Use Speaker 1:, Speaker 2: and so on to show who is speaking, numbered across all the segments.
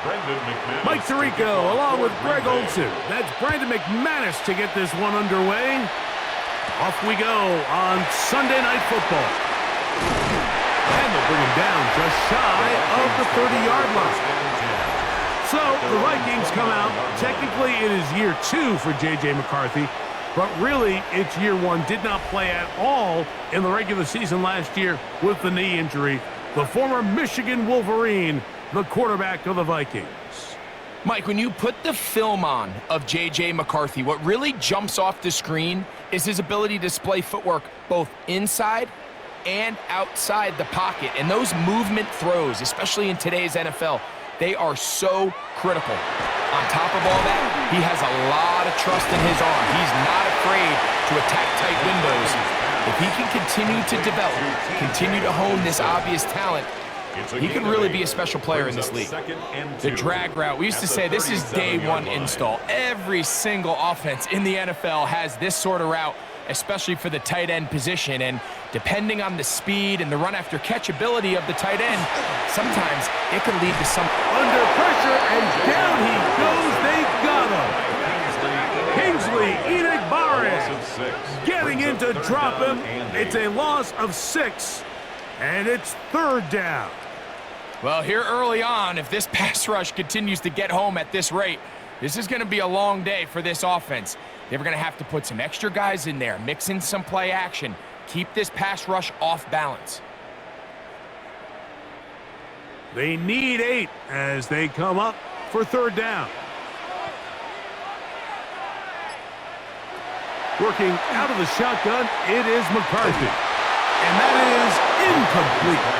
Speaker 1: Mike Tirico along with Greg Olson. That's Brandon McManus to get this one underway. Off we go on Sunday Night Football. And they'll bring him down just shy of the 30-yard line. So the Vikings come out. Technically, it is year 2 for J.J. McCarthy, but really, it's year 1. Did not play at all in the regular season last year with the knee injury. The former Michigan Wolverine, the quarterback of the Vikings.
Speaker 2: Mike, when you put the film on of J.J. McCarthy, what really jumps off the screen is his ability to display footwork both inside and outside the pocket. And those movement throws, especially in today's NFL, they are so critical. On top of all that, he has a lot of trust in his arm. He's not afraid to attack tight windows. If he can continue to develop, continue to hone this obvious talent, he could really be a special player in this league. The drag route, we used to say this is day 1 install. Every single offense in the NFL has this sort of route, especially for the tight end position. And depending on the speed and the run after catch ability of the tight end, sometimes it can lead to some
Speaker 1: under pressure, and down he goes. They got him. Kingsley Enagbare getting in to drop him. It's a loss of 6, and it's 3rd down.
Speaker 2: Well, here early on, if this pass rush continues to get home at this rate, this is going to be a long day for this offense. They're going to have to put some extra guys in there, mix in some play action, keep this pass rush off balance.
Speaker 1: They need 8 as they come up for 3rd down. Working out of the shotgun, it is McCarthy. And that is incomplete.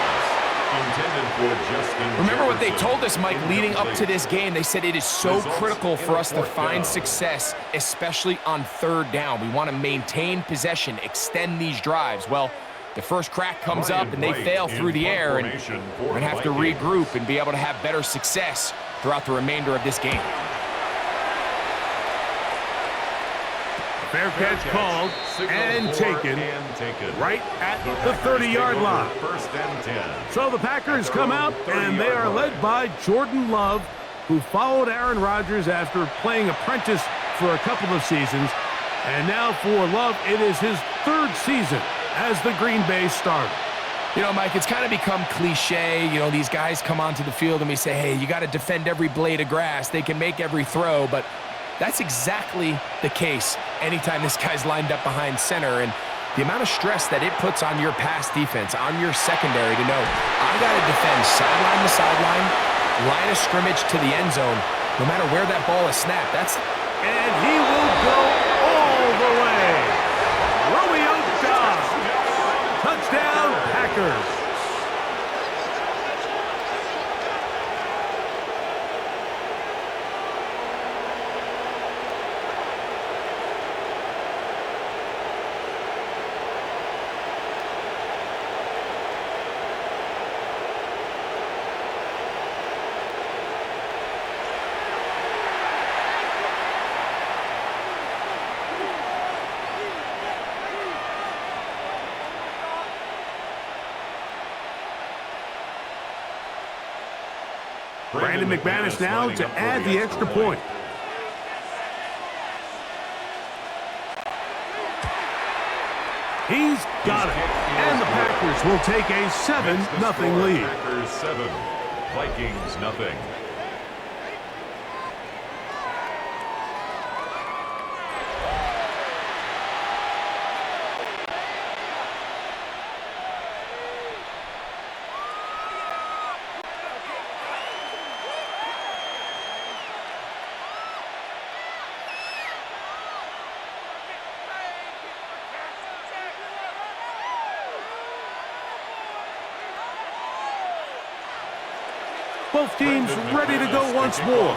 Speaker 2: Remember what they told us, Mike, leading up to this game. They said it is so critical for us to find success, especially on 3rd down. We want to maintain possession, extend these drives. Well, the first crack comes up and they fail through the air, and we're going to have to regroup and be able to have better success throughout the remainder of this game.
Speaker 1: Fair catch called and taken right at the 30-yard line. So the Packers come out, and they are led by Jordan Love, who followed Aaron Rodgers after playing apprentice for a couple of seasons. And now for Love, it is his 3rd season as the Green Bay starter.
Speaker 2: You know, Mike, it's kind of become cliche. You know, these guys come onto the field and we say, hey, you got to defend every blade of grass. They can make every throw, but that's exactly the case anytime this guy's lined up behind center. And the amount of stress that it puts on your pass defense, on your secondary to know, I got to defend sideline to sideline, line of scrimmage to the end zone, no matter where that ball is snapped.
Speaker 1: And he will go all the way. Romeo Dobbs. Touchdown, Packers. Brandon McManus now to add the extra point. He's got it. And the Packers will take a 7-0 lead.
Speaker 3: Packers 7, Vikings nothing.
Speaker 1: Both teams ready to go once more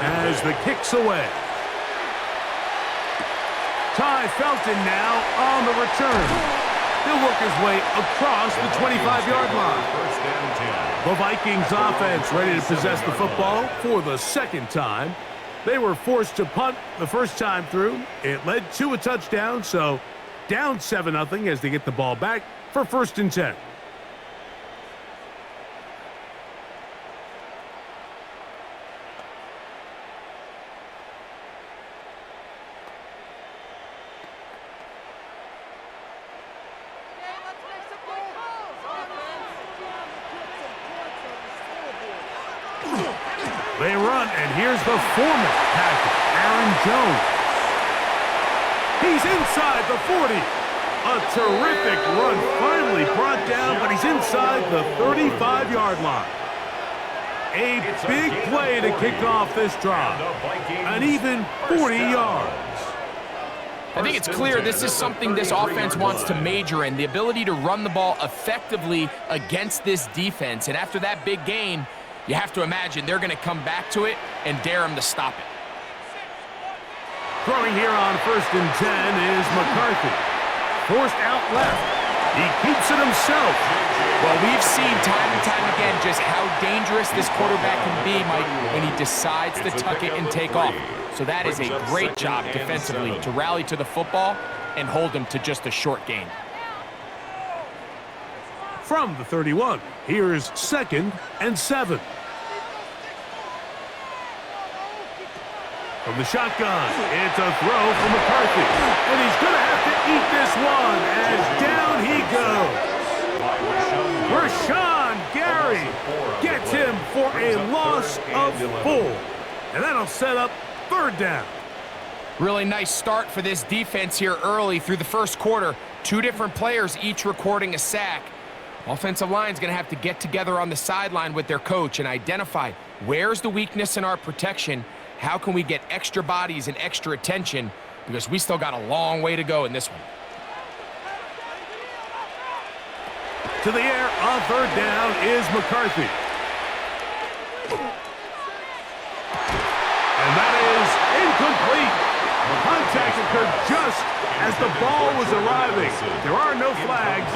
Speaker 1: as the kick's away. Ty Felton now on the return. He'll work his way across the 25-yard line. The Vikings offense ready to possess the football for the 2nd time. They were forced to punt the first time through. It led to a touchdown, so down 7-0 as they get the ball back for 1st and 10. here's the former Packer, Aaron Jones. He's inside the 40. A terrific run, finally brought down, but he's inside the 35-yard line. A big play to kick off this drive. An even 40 yards.
Speaker 2: I think it's clear this is something this offense wants to major in, the ability to run the ball effectively against this defense. And after that big gain, you have to imagine they're going to come back to it and dare them to stop it.
Speaker 1: Throwing here on 1st and 10 is McCarthy. Forced out left. He keeps it himself.
Speaker 2: Well, we've seen time and time again just how dangerous this quarterback can be, Mike, when he decides to tuck it and take off. So that is a great job defensively to rally to the football and hold him to just a short gain.
Speaker 1: From the 31, here's 2nd and 7. From the shotgun, it's a throw for McCarthy. And he's going to have to eat this one as down he goes. Rashawn Gary gets him for a loss of 4. And that'll set up 3rd down.
Speaker 2: Really nice start for this defense here early through the first quarter. 2 different players each recording a sack. Offensive line's going to have to get together on the sideline with their coach and identify where's the weakness in our protection. How can we get extra bodies and extra attention? Because we still got a long way to go in this one.
Speaker 1: To the air on 3rd down is McCarthy. And that is incomplete. Contact occurred just as the ball was arriving. There are no flags.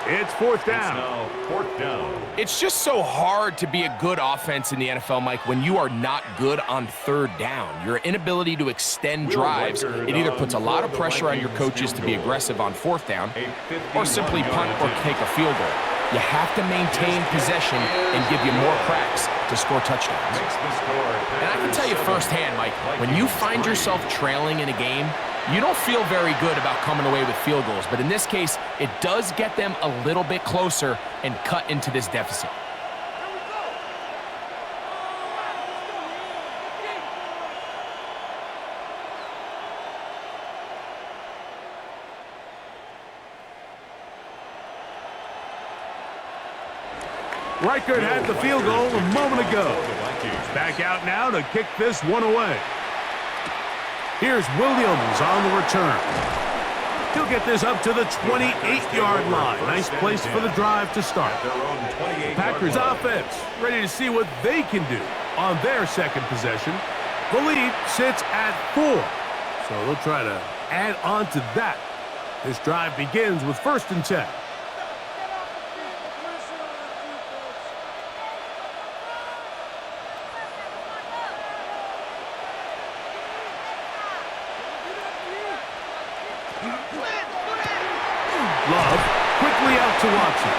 Speaker 1: It's 4th down.
Speaker 3: Now 4th down.
Speaker 2: It's just so hard to be a good offense in the NFL, Mike, when you are not good on 3rd down. Your inability to extend drives, it either puts a lot of pressure on your coaches to be aggressive on 4th down or simply punt or take a field goal. You have to maintain possession and give you more cracks to score touchdowns. And I can tell you firsthand, Mike, when you find yourself trailing in a game, you don't feel very good about coming away with field goals. But in this case, it does get them a little bit closer and cut into this deficit.
Speaker 1: Reichert had the field goal a moment ago. Back out now to kick this one away. Here's Williams on the return. He'll get this up to the 28-yard line. Nice place for the drive to start. Packers offense ready to see what they can do on their 2nd possession. The lead sits at 4. So they'll try to add on to that. This drive begins with 1st and 10. Love quickly out to Watson.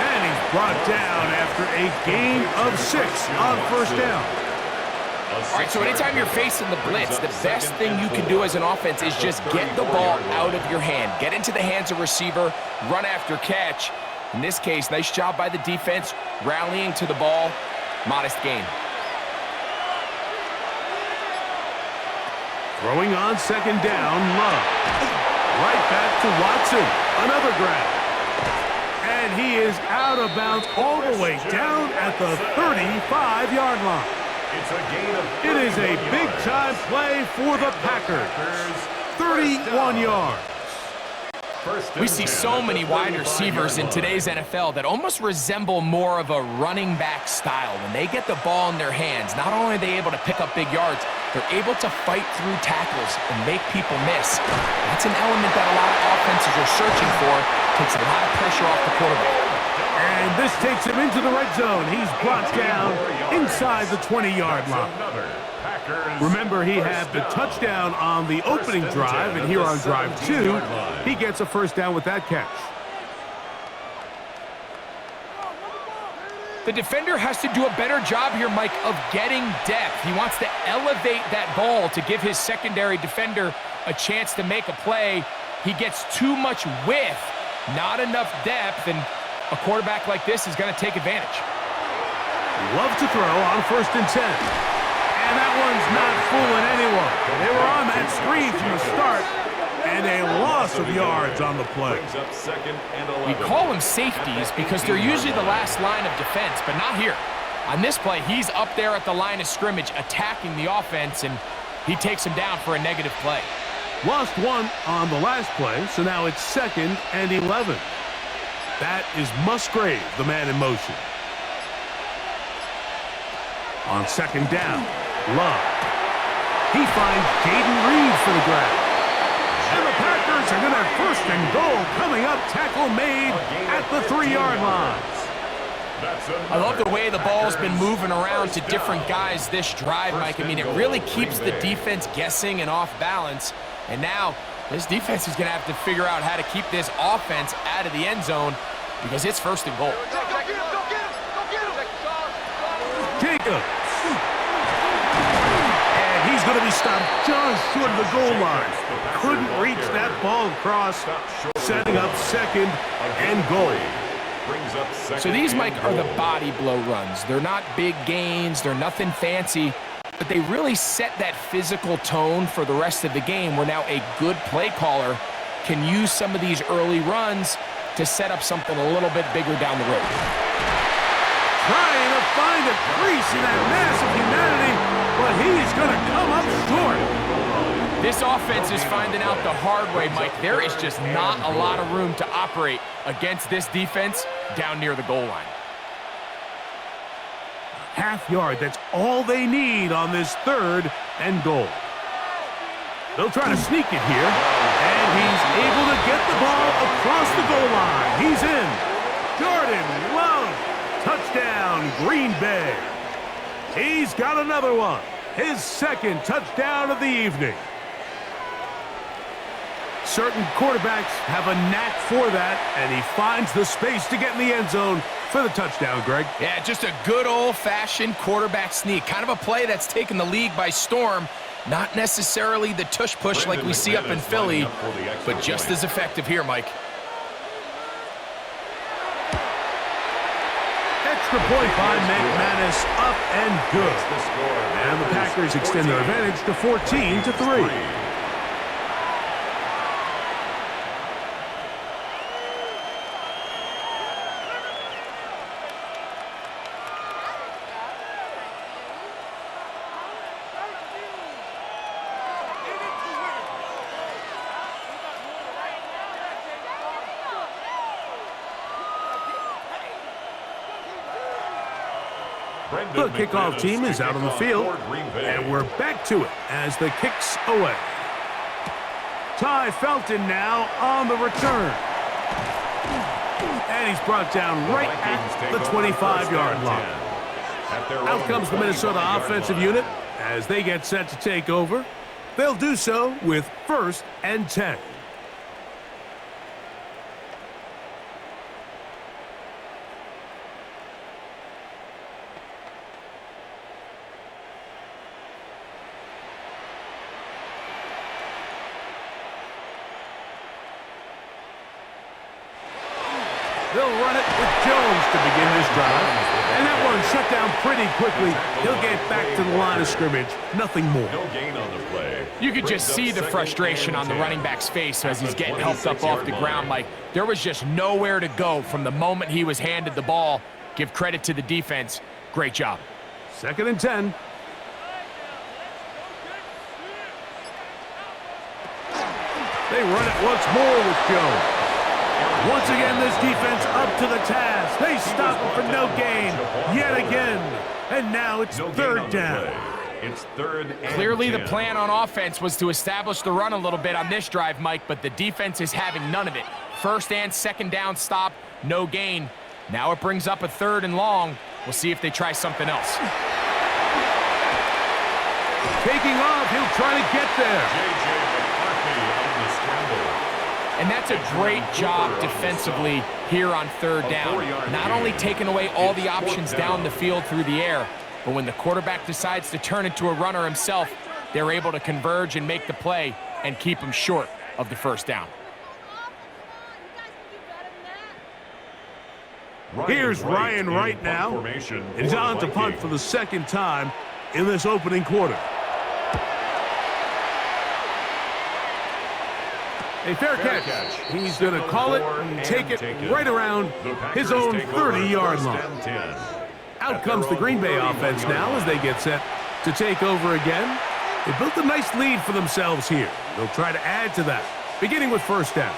Speaker 1: And he's brought down after a gain of 6 on 1st down.
Speaker 2: All right, so anytime you're facing the blitz, the best thing you can do as an offense is just get the ball out of your hand. Get into the hands of receiver, run after catch. In this case, nice job by the defense, rallying to the ball. Modest gain.
Speaker 1: Throwing on 2nd down, Love. Right back to Watson. Another grab. And he is out of bounds all the way down at the 35-yard line. It is a big-time play for the Packers. 31 yards.
Speaker 2: We see so many wide receivers in today's NFL that almost resemble more of a running back style. When they get the ball in their hands, not only are they able to pick up big yards, they're able to fight through tackles and make people miss. That's an element that a lot of offenses are searching for. Takes a lot of pressure off the quarterback.
Speaker 1: And this takes him into the red zone. He's brought down inside the 20-yard line. Remember, he had the touchdown on the opening drive, and here on drive 2, he gets a 1st down with that catch.
Speaker 2: The defender has to do a better job here, Mike, of getting depth. He wants to elevate that ball to give his secondary defender a chance to make a play. He gets too much width, not enough depth, and a quarterback like this is going to take advantage.
Speaker 1: Love to throw on 1st and 10. And that one's not fooling anyone. They were on that screen from the start, and a loss of yards on the play.
Speaker 3: Brings up 2nd and 11.
Speaker 2: We call them safeties because they're usually the last line of defense, but not here. On this play, he's up there at the line of scrimmage attacking the offense, and he takes him down for a negative play.
Speaker 1: Lost one on the last play, so now it's 2nd and 11. That is Musgrave, the man in motion. On 2nd down, Love. He finds Jaden Reed for the grab. And the Packers are going to have 1st and goal coming up. Tackle made at the 3-yard line.
Speaker 2: I love the way the ball's been moving around to different guys this drive, Mike. I mean, it really keeps the defense guessing and off balance. And now this defense is going to have to figure out how to keep this offense out of the end zone because it's 1st and goal.
Speaker 1: Jacobs. And he's going to be stopped just short of the goal line. Couldn't reach that ball across, setting up 2nd and goal.
Speaker 2: So these, Mike, are the body blow runs. They're not big gains. They're nothing fancy. But they really set that physical tone for the rest of the game where now a good play caller can use some of these early runs to set up something a little bit bigger down the road.
Speaker 1: Trying to find a crease in that mass of humanity, but he's going to come up short.
Speaker 2: This offense is finding out the hard way, Mike. There is just not a lot of room to operate against this defense down near the goal line.
Speaker 1: Half yard, that's all they need on this 3rd and goal. They'll try to sneak it here, and he's able to get the ball across the goal line. He's in. Jordan Love, touchdown, Green Bay. He's got another one. His 2nd touchdown of the evening. Certain quarterbacks have a knack for that, and he finds the space to get in the end zone for the touchdown, Greg.
Speaker 2: Yeah, just a good old-fashioned quarterback sneak. Kind of a play that's taken the league by storm. Not necessarily the tush-push like we see up in Philly, but just as effective here, Mike.
Speaker 1: Extra point by McManus, up and good. And the Packers extend their advantage to 14-3. The kickoff team is out on the field, and we're back to it as the kick's away. Ty Felton now on the return. And he's brought down right at the 25-yard line. Out comes the Minnesota offensive unit as they get set to take over. They'll do so with 1st and 10. They'll run it with Jones to begin this drive. And that one shut down pretty quickly. He'll get back to the line of scrimmage. Nothing more.
Speaker 3: No gain on the play.
Speaker 2: You could just see the frustration on the running back's face as he's getting helped up off the ground, Mike. There was just nowhere to go from the moment he was handed the ball. Give credit to the defense. Great job.
Speaker 1: 2nd and 10. They run it once more with Jones. Once again, this defense up to the task. They stop him for no gain yet again. And now it's 3rd down.
Speaker 3: It's 3rd and
Speaker 2: Clearly
Speaker 3: 10.
Speaker 2: the plan on offense was to establish the run a little bit on this drive, Mike, but the defense is having none of it. 1st and 2nd down stop, no gain. Now it brings up a 3rd and long. We'll see if they try something else.
Speaker 1: Taking off, he'll try to get there.
Speaker 3: J.J. McCarthy on the scramble.
Speaker 2: And that's a great job defensively here on 3rd down. Not only taking away all the options down the field through the air, but when the quarterback decides to turn into a runner himself, they're able to converge and make the play and keep him short of the 1st down.
Speaker 1: Here's Ryan right now. He's on to punt for the 2nd time. in this opening quarter. A fair catch. He's going to call it and take it right around his own 30-yard line. Out comes the Green Bay offense now as they get set to take over again. They built a nice lead for themselves here. They'll try to add to that, beginning with first down.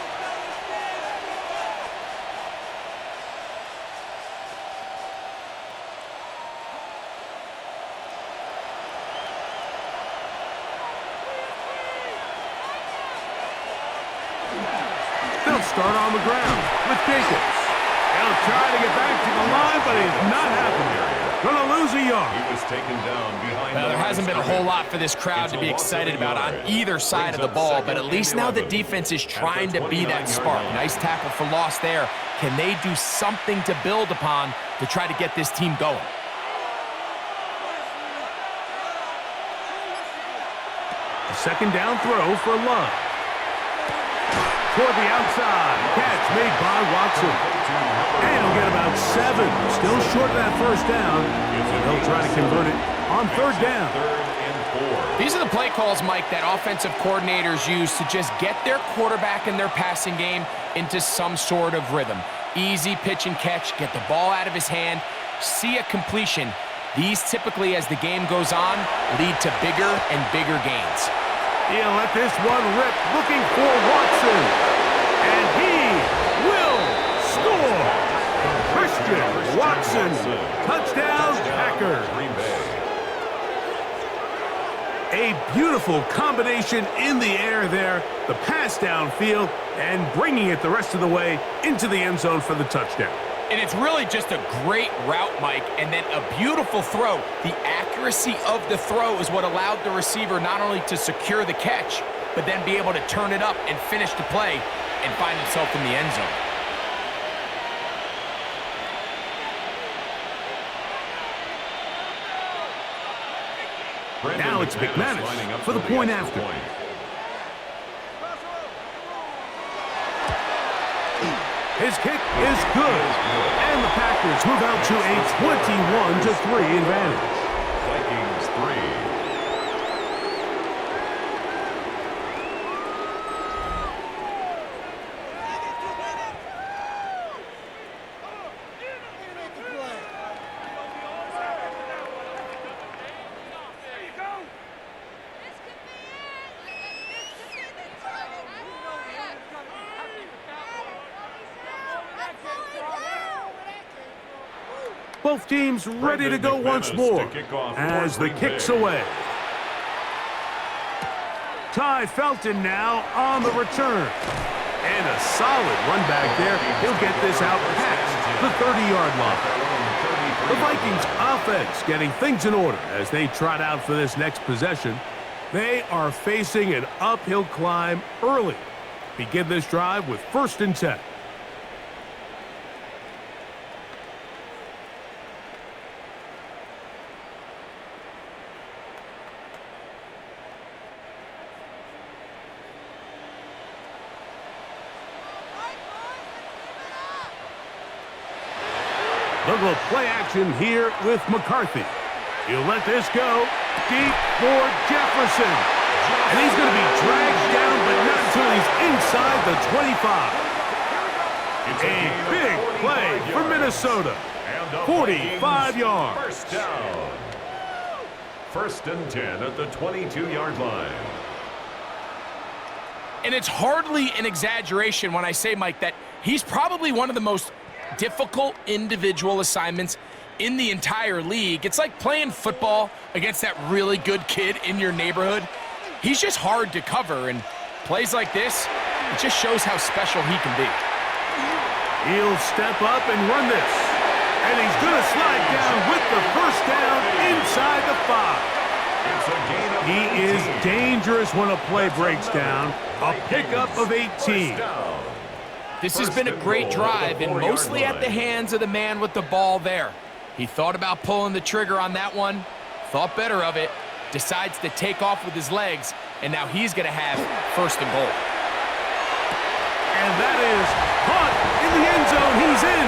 Speaker 1: They'll start on the ground with Jacobs. He'll try to get back to the line, but it's not happening. Gonna lose a yard.
Speaker 3: He was taken down behind.
Speaker 2: Well, there hasn't been a whole lot for this crowd to be excited about on either side of the ball, but at least now the defense is trying to be that spark. Nice tackle for loss there. Can they do something to build upon to try to get this team going?
Speaker 1: A second down throw for Love. Toward the outside. Catch made by Watson. And he'll get about 7. Still short of that first down. They'll try to convert it on third down.
Speaker 2: These are the play calls, Mike, that offensive coordinators use to just get their quarterback and their passing game into some sort of rhythm. Easy pitch and catch, get the ball out of his hand, see a completion. These typically, as the game goes on, lead to bigger and bigger gains.
Speaker 1: He'll let this one rip, looking for Watson. And he will score. Christian Watson, touchdown Packers. A beautiful combination in the air there, the pass downfield, and bringing it the rest of the way into the end zone for the touchdown.
Speaker 2: And it's really just a great route, Mike, and then a beautiful throw. The accuracy of the throw is what allowed the receiver not only to secure the catch, but then be able to turn it up and finish the play and find himself in the end zone.
Speaker 1: Now it's McManus for the point after. His kick is good. And the Packers move out to a 21-3 advantage.
Speaker 3: Vikings 3.
Speaker 1: Both teams ready to go once more as the kick's away. Ty Felton now on the return. And a solid run back there. He'll get this out past the 30-yard line. The Vikings offense getting things in order as they trot out for this next possession. They are facing an uphill climb early. Begin this drive with 1st and 10. They'll go play action here with McCarthy. He'll let this go deep for Jefferson. And he's going to be dragged down, but not until he's inside the 25. A big play for Minnesota. 45 yards.
Speaker 3: First down. 1st and 10 at the 22-yard line.
Speaker 2: And it's hardly an exaggeration when I say, Mike, that he's probably one of the most difficult individual assignments in the entire league. It's like playing football against that really good kid in your neighborhood. He's just hard to cover, and plays like this, it just shows how special he can be.
Speaker 1: He'll step up and run this. And he's going to slide down with the first down inside the 5. He is dangerous when a play breaks down. A pickup of 18.
Speaker 2: This has been a great drive, and mostly at the hands of the man with the ball there. He thought about pulling the trigger on that one, thought better of it, decides to take off with his legs, and now he's going to have 1st and goal.
Speaker 1: And that is caught in the end zone. He's in.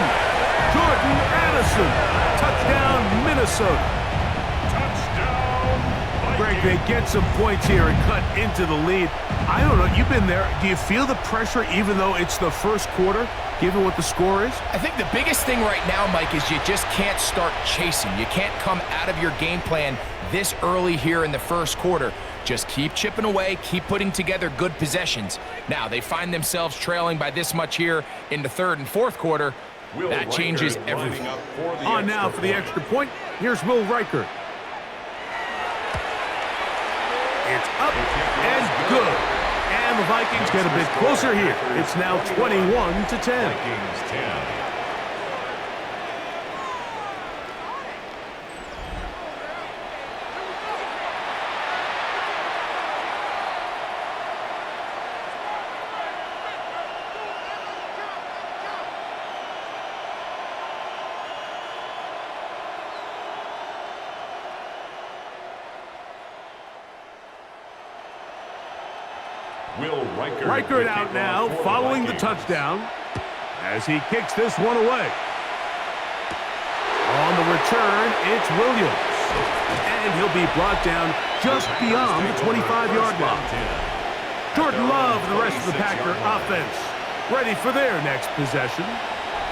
Speaker 1: Jordan Addison. Touchdown, Minnesota.
Speaker 3: Touchdown,
Speaker 1: Greg, they get some points here and cut into the lead. I don't know, you've been there. Do you feel the pressure even though it's the first quarter, given what the score is?
Speaker 2: I think the biggest thing right now, Mike, is you just can't start chasing. You can't come out of your game plan this early here in the first quarter. Just keep chipping away, keep putting together good possessions. Now, they find themselves trailing by this much here in the third and fourth quarter. That changes everything.
Speaker 1: On now for the extra point. Here's Will Riker. It's up and good. And the Vikings get a bit closer here. It's now 21-10.
Speaker 3: Vikings 10. Will
Speaker 1: Riker out now, following the touchdown, as he kicks this one away. On the return, it's Williams. And he'll be brought down just beyond the 25-yard line. Jordan Love and the rest of the Packer offense ready for their next possession.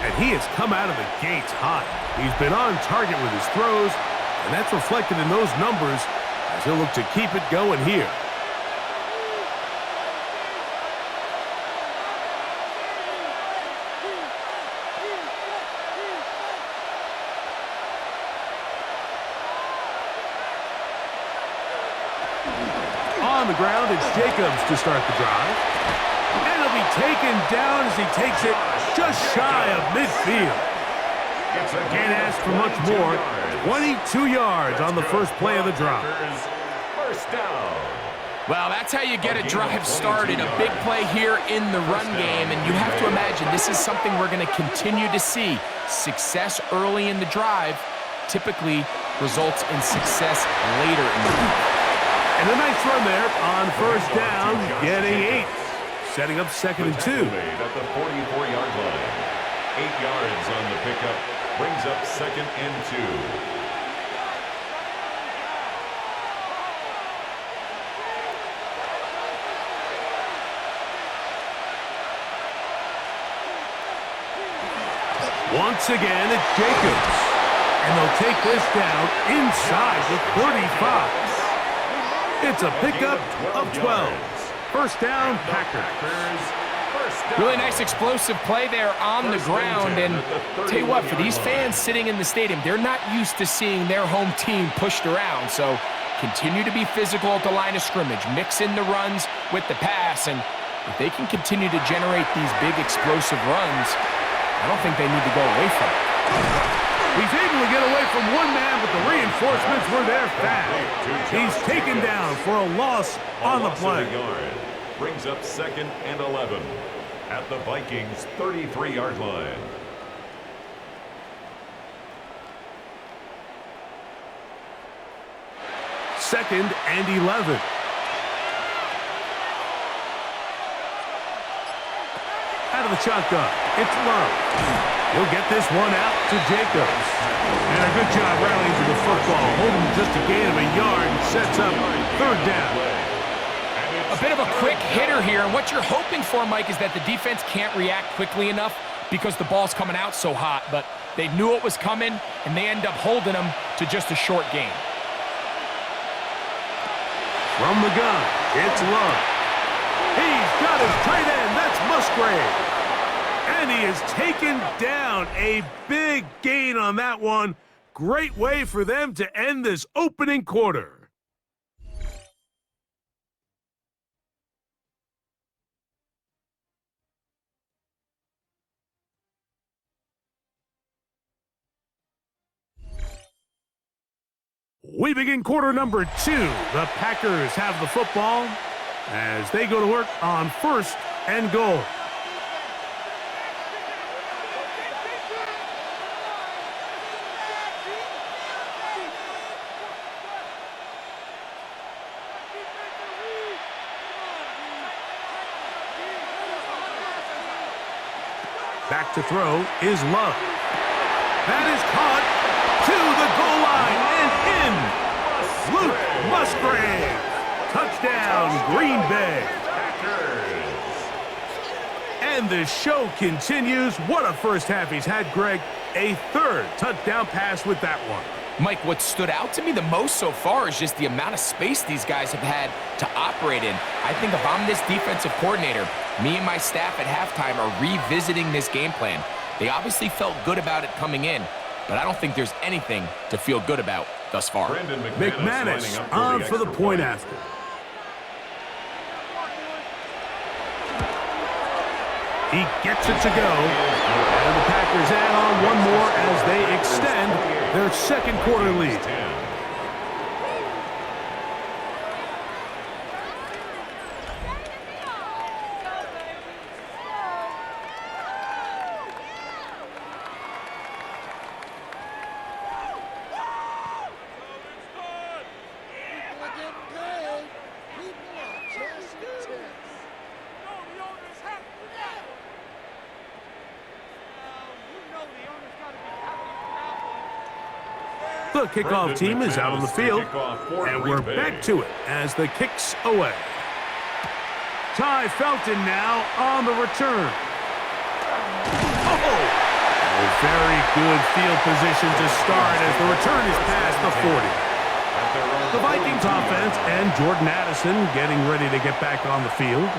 Speaker 1: And he has come out of the gates hot. He's been on target with his throws, and that's reflected in those numbers as he'll look to keep it going here. On the ground, it's Jacobs to start the drive. And he'll be taken down as he takes it just shy of midfield. Can't ask for much more. 22 yards on the first play of the drive.
Speaker 3: First down.
Speaker 2: Well, that's how you get a drive started. A big play here in the run game, and you have to imagine this is something we're going to continue to see. Success early in the drive typically results in success later in the drive.
Speaker 1: And a nice run there on first down, getting 8. Setting up 2nd and 2.
Speaker 3: At the 44-yard line. 8 yards on the pickup. Brings up 2nd and 2.
Speaker 1: Once again, it's Jacobs. And they'll take this down inside the 35. It's a pickup of 12. First down, Packers.
Speaker 2: Really nice explosive play there on the ground. And tell you what, for these fans sitting in the stadium, they're not used to seeing their home team pushed around. So continue to be physical at the line of scrimmage. Mix in the runs with the pass. And if they can continue to generate these big explosive runs, I don't think they need to go away from it.
Speaker 1: He's able to get away from one man, but the reinforcements were there fast. He's taken down for a loss on the play.
Speaker 3: Brings up 2nd and 11 at the Vikings' 33-yard line.
Speaker 1: Second and 11. Out of the shotgun, it's Love. He'll get this one out to Jacobs. And a good job rallying to the football. Holding just a gain of a yard and sets up 3rd down.
Speaker 2: A bit of a quick hitter here. And what you're hoping for, Mike, is that the defense can't react quickly enough because the ball's coming out so hot. But they knew it was coming, and they end up holding them to just a short gain.
Speaker 1: From the gun, it's Love. He's got his tight end. That's Musgrave. And he has taken down a big gain on that one. Great way for them to end this opening quarter. We begin quarter number 2. The Packers have the football as they go to work on 1st and goal. Back to throw is Love. That is caught to the goal line and in. Luke Musgrave. Touchdown, Green Bay. And the show continues. What a first half he's had, Greg. A third touchdown pass with that one.
Speaker 2: Mike, what stood out to me the most so far is just the amount of space these guys have had to operate in. I think if I'm this defensive coordinator, me and my staff at halftime are revisiting this game plan. They obviously felt good about it coming in, but I don't think there's anything to feel good about thus far.
Speaker 1: McManus on for the point after. He gets it to go, and the Packers add on one more as they extend their second quarter lead. The kickoff team is out on the field, and we're back to it as the kick's away. Ty Felton now on the return. Oh! A very good field position to start as the return is past the 40. The Vikings offense and Jordan Addison getting ready to get back on the field.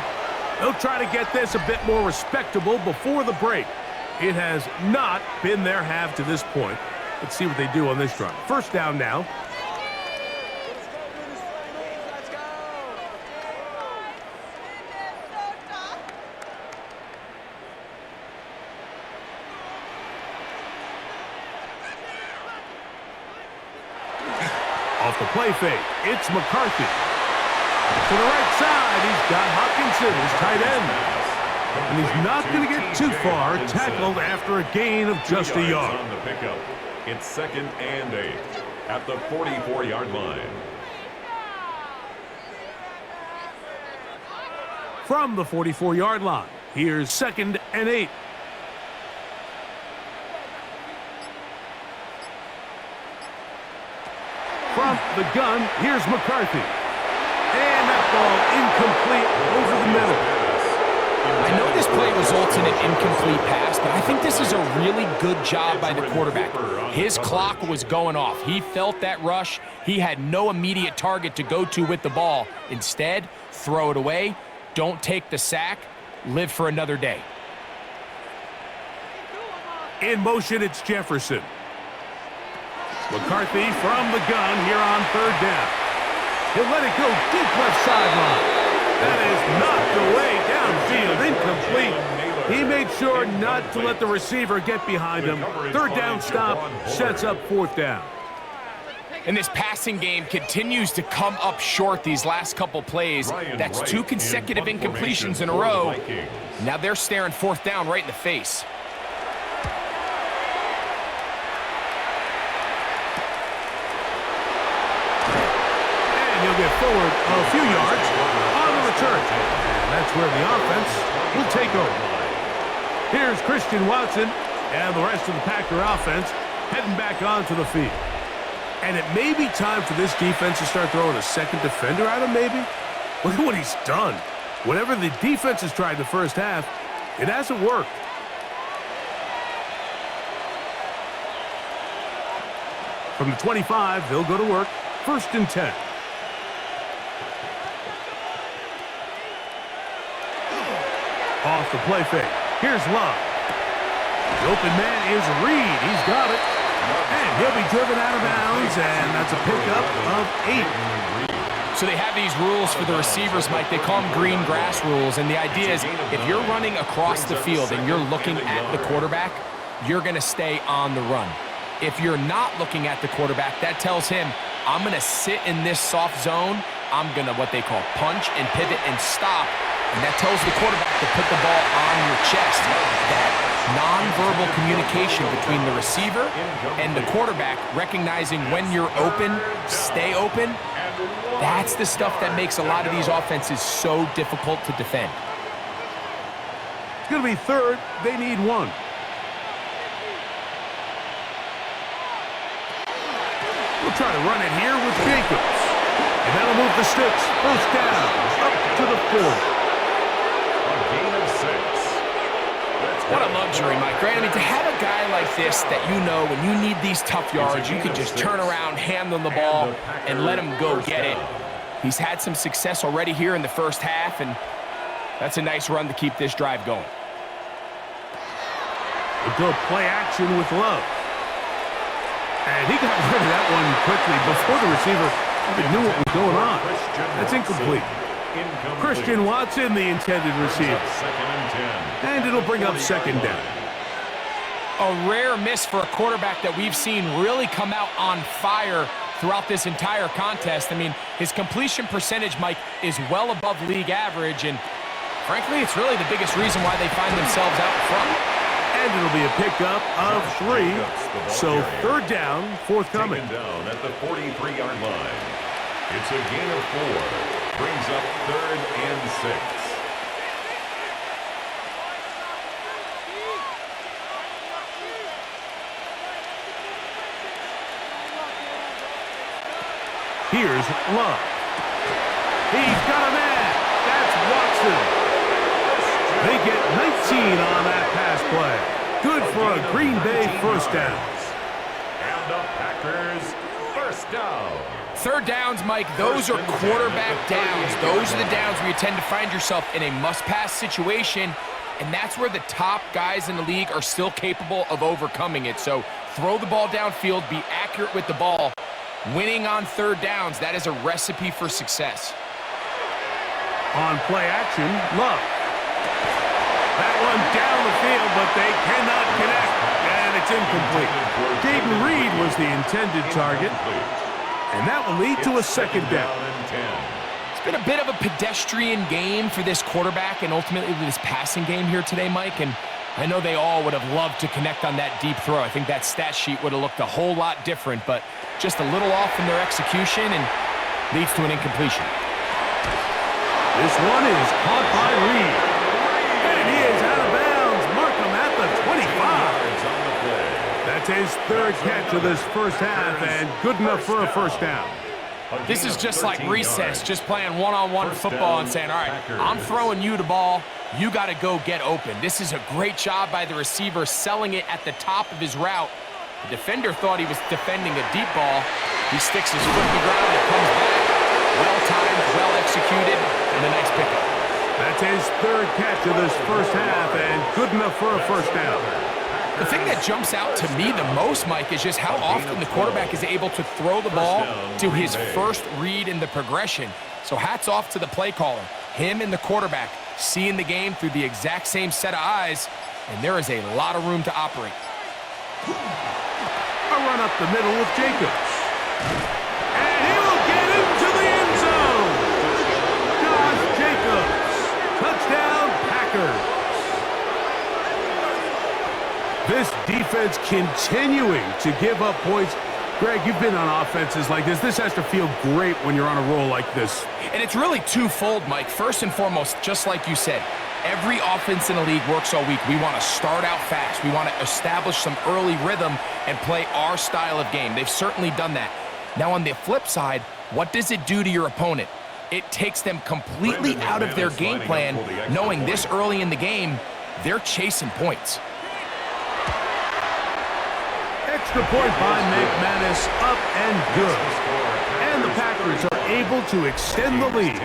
Speaker 1: They'll try to get this a bit more respectable before the break. It has not been their half to this point. Let's see what they do on this drive. First down now. Off the play fake, it's McCarthy. To the right side, he's got Hopkinson, his tight end. And he's not going to get too far, tackled after a gain of just a yard.
Speaker 3: On the pickup. It's 2nd and 8 at the 44-yard line.
Speaker 1: From the 44-yard line, here's 2nd and 8. From the gun, here's McCarthy. And that ball incomplete over the middle.
Speaker 2: I know this play results in an incomplete pass, but I think this is a really good job by the quarterback. His clock was going off. He felt that rush. He had no immediate target to go to with the ball. Instead, throw it away. Don't take the sack. Live for another day.
Speaker 1: In motion, it's Jefferson. McCarthy from the gun here on 3rd down. He'll let it go deep left sideline. That is knocked away downfield, incomplete. He made sure not to let the receiver get behind him. 3rd down stop sets up 4th down.
Speaker 2: And this passing game continues to come up short these last couple plays. That's 2 consecutive incompletions in a row. Now they're staring 4th down right in the face.
Speaker 1: And he'll get forward a few yards on the return. And that's where the offense will take over. Here's Christian Watson and the rest of the Packer offense heading back onto the field. And it may be time for this defense to start throwing a second defender at him, maybe. Look at what he's done. Whatever the defense has tried the first half, it hasn't worked. From the 25, they'll go to work. 1st and 10. Off the play fake. Here's Love. The open man is Reed. He's got it. And he'll be driven out of bounds, and that's a pickup of 8.
Speaker 2: So they have these rules for the receivers, Mike. They call them green grass rules, and the idea is if you're running across the field and you're looking at the quarterback, you're going to stay on the run. If you're not looking at the quarterback, that tells him, I'm going to sit in this soft zone. I'm going to what they call punch and pivot and stop. And that tells the quarterback to put the ball on your chest. That nonverbal communication between the receiver and the quarterback, recognizing when you're open, stay open, that's the stuff that makes a lot of these offenses so difficult to defend.
Speaker 1: It's going to be 3rd. They need 1. We'll try to run it here with Jacobs. And that'll move the sticks. First down, up to the 40.
Speaker 3: A gain of 6.
Speaker 2: What a luxury, Mike, right? I mean, to have a guy like this that you know when you need these tough yards, you can just turn around, hand them the ball, and let him go get it. He's had some success already here in the first half, and that's a nice run to keep this drive going.
Speaker 1: A good play action with Love. And he got rid of that one quickly before the receiver even knew what was going on. That's incomplete. Christian Watson, the intended receiver. And it'll bring up second down.
Speaker 2: A rare miss for a quarterback that we've seen really come out on fire throughout this entire contest. I mean, his completion percentage, Mike, is well above league average, and frankly, it's really the biggest reason why they find themselves out front.
Speaker 1: And it'll be a pickup of 3, so third down, forthcoming.
Speaker 3: Taken down at the 43-yard line. It's a gain of 4. Brings up 3rd and 6.
Speaker 1: Here's Love. He's got a man. That's Watson. They get 19 on that pass play. Good for a Green Bay first down.
Speaker 3: And the Packers first down.
Speaker 2: Third downs, Mike, those are quarterback downs. Those are the downs where you tend to find yourself in a must-pass situation, and that's where the top guys in the league are still capable of overcoming it. So throw the ball downfield, be accurate with the ball. Winning on third downs, that is a recipe for success.
Speaker 1: On play action, Love. That one down the field, but they cannot connect, and it's incomplete. Jaden Reed was the intended target. And that will lead to a second down.
Speaker 2: It's been a bit of a pedestrian game for this quarterback and ultimately this passing game here today, Mike. And I know they all would have loved to connect on that deep throw. I think that stat sheet would have looked a whole lot different, but just a little off in their execution and leads to an incompletion.
Speaker 1: This one is caught by Reed. And he is out of bounds. Mark him at the 25. That's his third catch of this first half, and good enough for a first down.
Speaker 2: This is just like recess, just playing one-on-one football and saying, all right, I'm throwing you the ball. You got to go get open. This is a great job by the receiver selling it at the top of his route. The defender thought he was defending a deep ball. He sticks his foot in the ground and comes back. Well-timed, well-executed, and a nice pickup.
Speaker 1: That's his third catch of this first half, and good enough for a first down.
Speaker 2: The thing that jumps out to me the most, Mike, is just how often the quarterback is able to throw the ball to his first read in the progression. So hats off to the play caller. Him and the quarterback seeing the game through the exact same set of eyes, and there is a lot of room to operate.
Speaker 1: A run up the middle with Jacobs. And he will get into the end zone. Josh Jacobs. Touchdown, Packers. This defense continuing to give up points. Greg, you've been on offenses like this. This has to feel great when you're on a roll like this.
Speaker 2: And it's really twofold, Mike. First and foremost, just like you said, every offense in the league works all week. We want to start out fast. We want to establish some early rhythm and play our style of game. They've certainly done that. Now, on the flip side, what does it do to your opponent? It takes them completely out of their game plan, knowing this early in the game, they're chasing points.
Speaker 1: Extra point by McManus, up and good. And the Packers are able to extend the lead.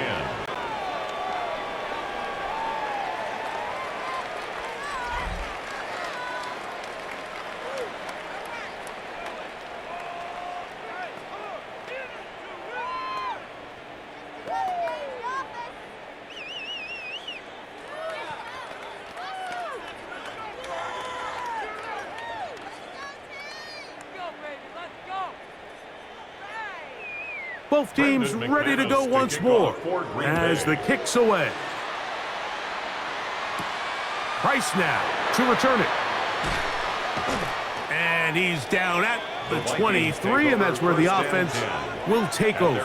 Speaker 1: Both teams ready to go once more as the kick's away. Price now to return it. And he's down at the 23, and that's where the offense will take over.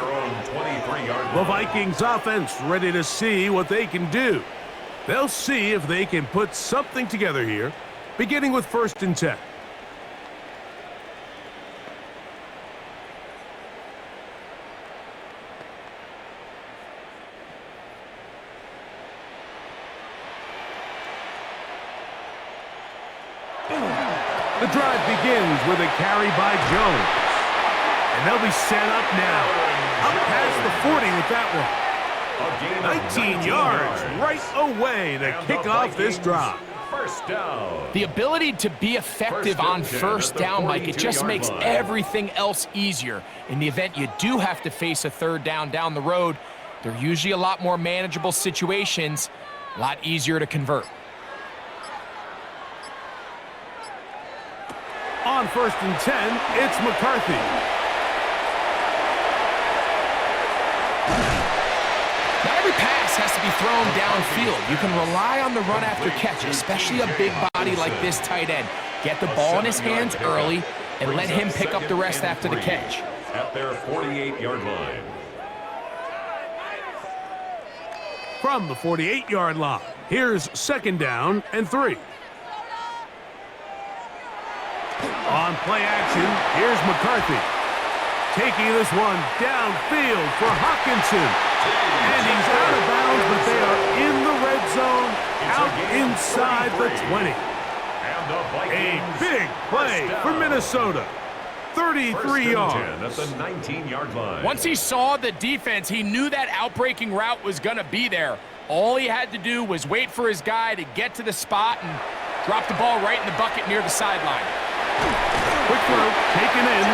Speaker 1: The Vikings offense ready to see what they can do. They'll see if they can put something together here, beginning with 1st and 10. The drive begins with a carry by Jones. And they'll be set up now. Up past the 40 with that one. 19 yards right away to kick off this drive.
Speaker 3: First down.
Speaker 2: The ability to be effective on first down, Mike, it just makes everything else easier. In the event you do have to face a third down the road, they're usually a lot more manageable situations, a lot easier to convert.
Speaker 1: On 1st and 10, it's McCarthy.
Speaker 2: Not every pass has to be thrown downfield. You can rely on the run after catch, especially a big body like this tight end. Get the ball in his hands early and let him pick up the rest after the catch.
Speaker 3: At their 48-yard line.
Speaker 1: From the 48-yard line, here's 2nd down and 3. On play action, here's McCarthy. Taking this one downfield for Hawkinson. And he's out of bounds, but they are in the red zone, out inside the 20. A big play for Minnesota. 33 yards.
Speaker 3: At the 19-yard line.
Speaker 2: Once he saw the defense, he knew that outbreaking route was going to be there. All he had to do was wait for his guy to get to the spot and drop the ball right in the bucket near the sideline.
Speaker 1: Quick throw, taken in.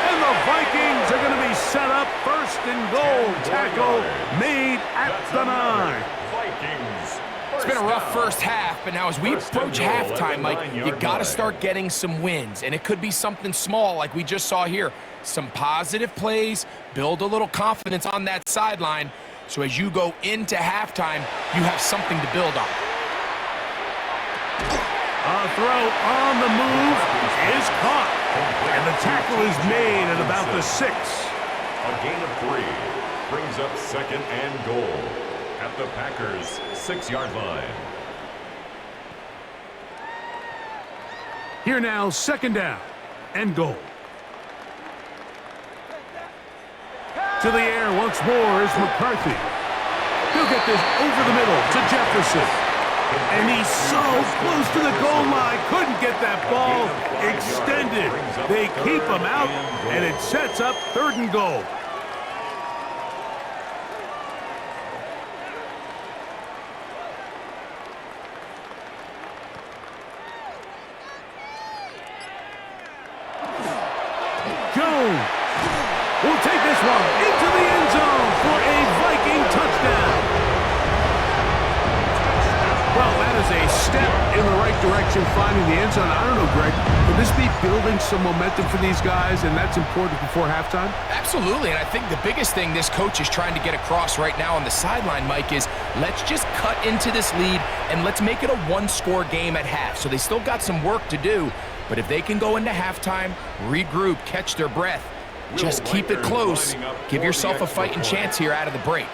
Speaker 1: And the Vikings are going to be set up 1st and goal. Tackle made at the 9.
Speaker 3: Vikings.
Speaker 2: It's been a rough first half, but now as we approach halftime, Mike, you got to start getting some wins. And it could be something small like we just saw here. Some positive plays, build a little confidence on that sideline. So as you go into halftime, you have something to build on.
Speaker 1: A throw on the move is caught. And the tackle is made at about the 6.
Speaker 3: A gain of 3 brings up 2nd and goal at the Packers' 6-yard line.
Speaker 1: Here now, 2nd down and goal. To the air once more is McCarthy. He'll get this over the middle to Jefferson. And he's so close to the goal line, couldn't get that ball extended. They keep him out, and it sets up 3rd and goal. Jones will take this one into the end zone for a Viking touchdown. Well, that is a step in the right direction, finding the end zone. I don't know, Greg, could this be building some momentum for these guys, and that's important before halftime?
Speaker 2: Absolutely, and I think the biggest thing this coach is trying to get across right now on the sideline, Mike, is let's just cut into this lead and let's make it a one-score game at half. So they still got some work to do, but if they can go into halftime, regroup, catch their breath, just keep it close, give yourself a fighting chance here out of the break.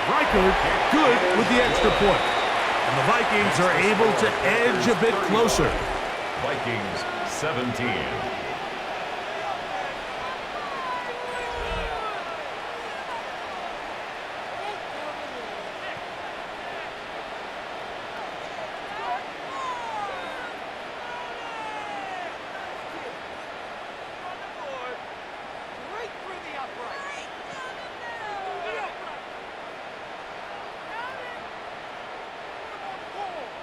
Speaker 1: Riker, good with the extra point. And the Vikings are able to edge a bit closer.
Speaker 3: Vikings 17.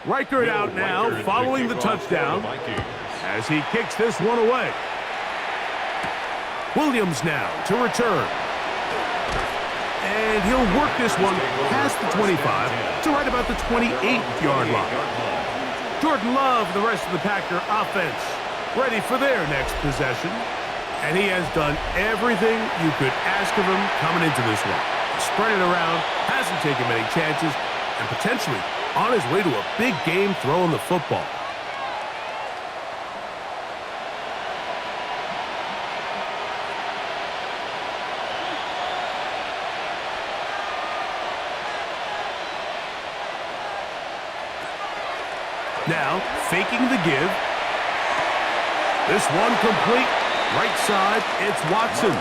Speaker 1: Riker out now, following the touchdown, as he kicks this one away. Williams now to return. And he'll work this one past the 25 to right about the 28-yard line. Jordan Love, the rest of the Packer offense, ready for their next possession. And he has done everything you could ask of him coming into this one. Spread it around, hasn't taken many chances, and potentially on his way to a big game throwing the football. Now, faking the give. This one complete. Right side, it's Watson.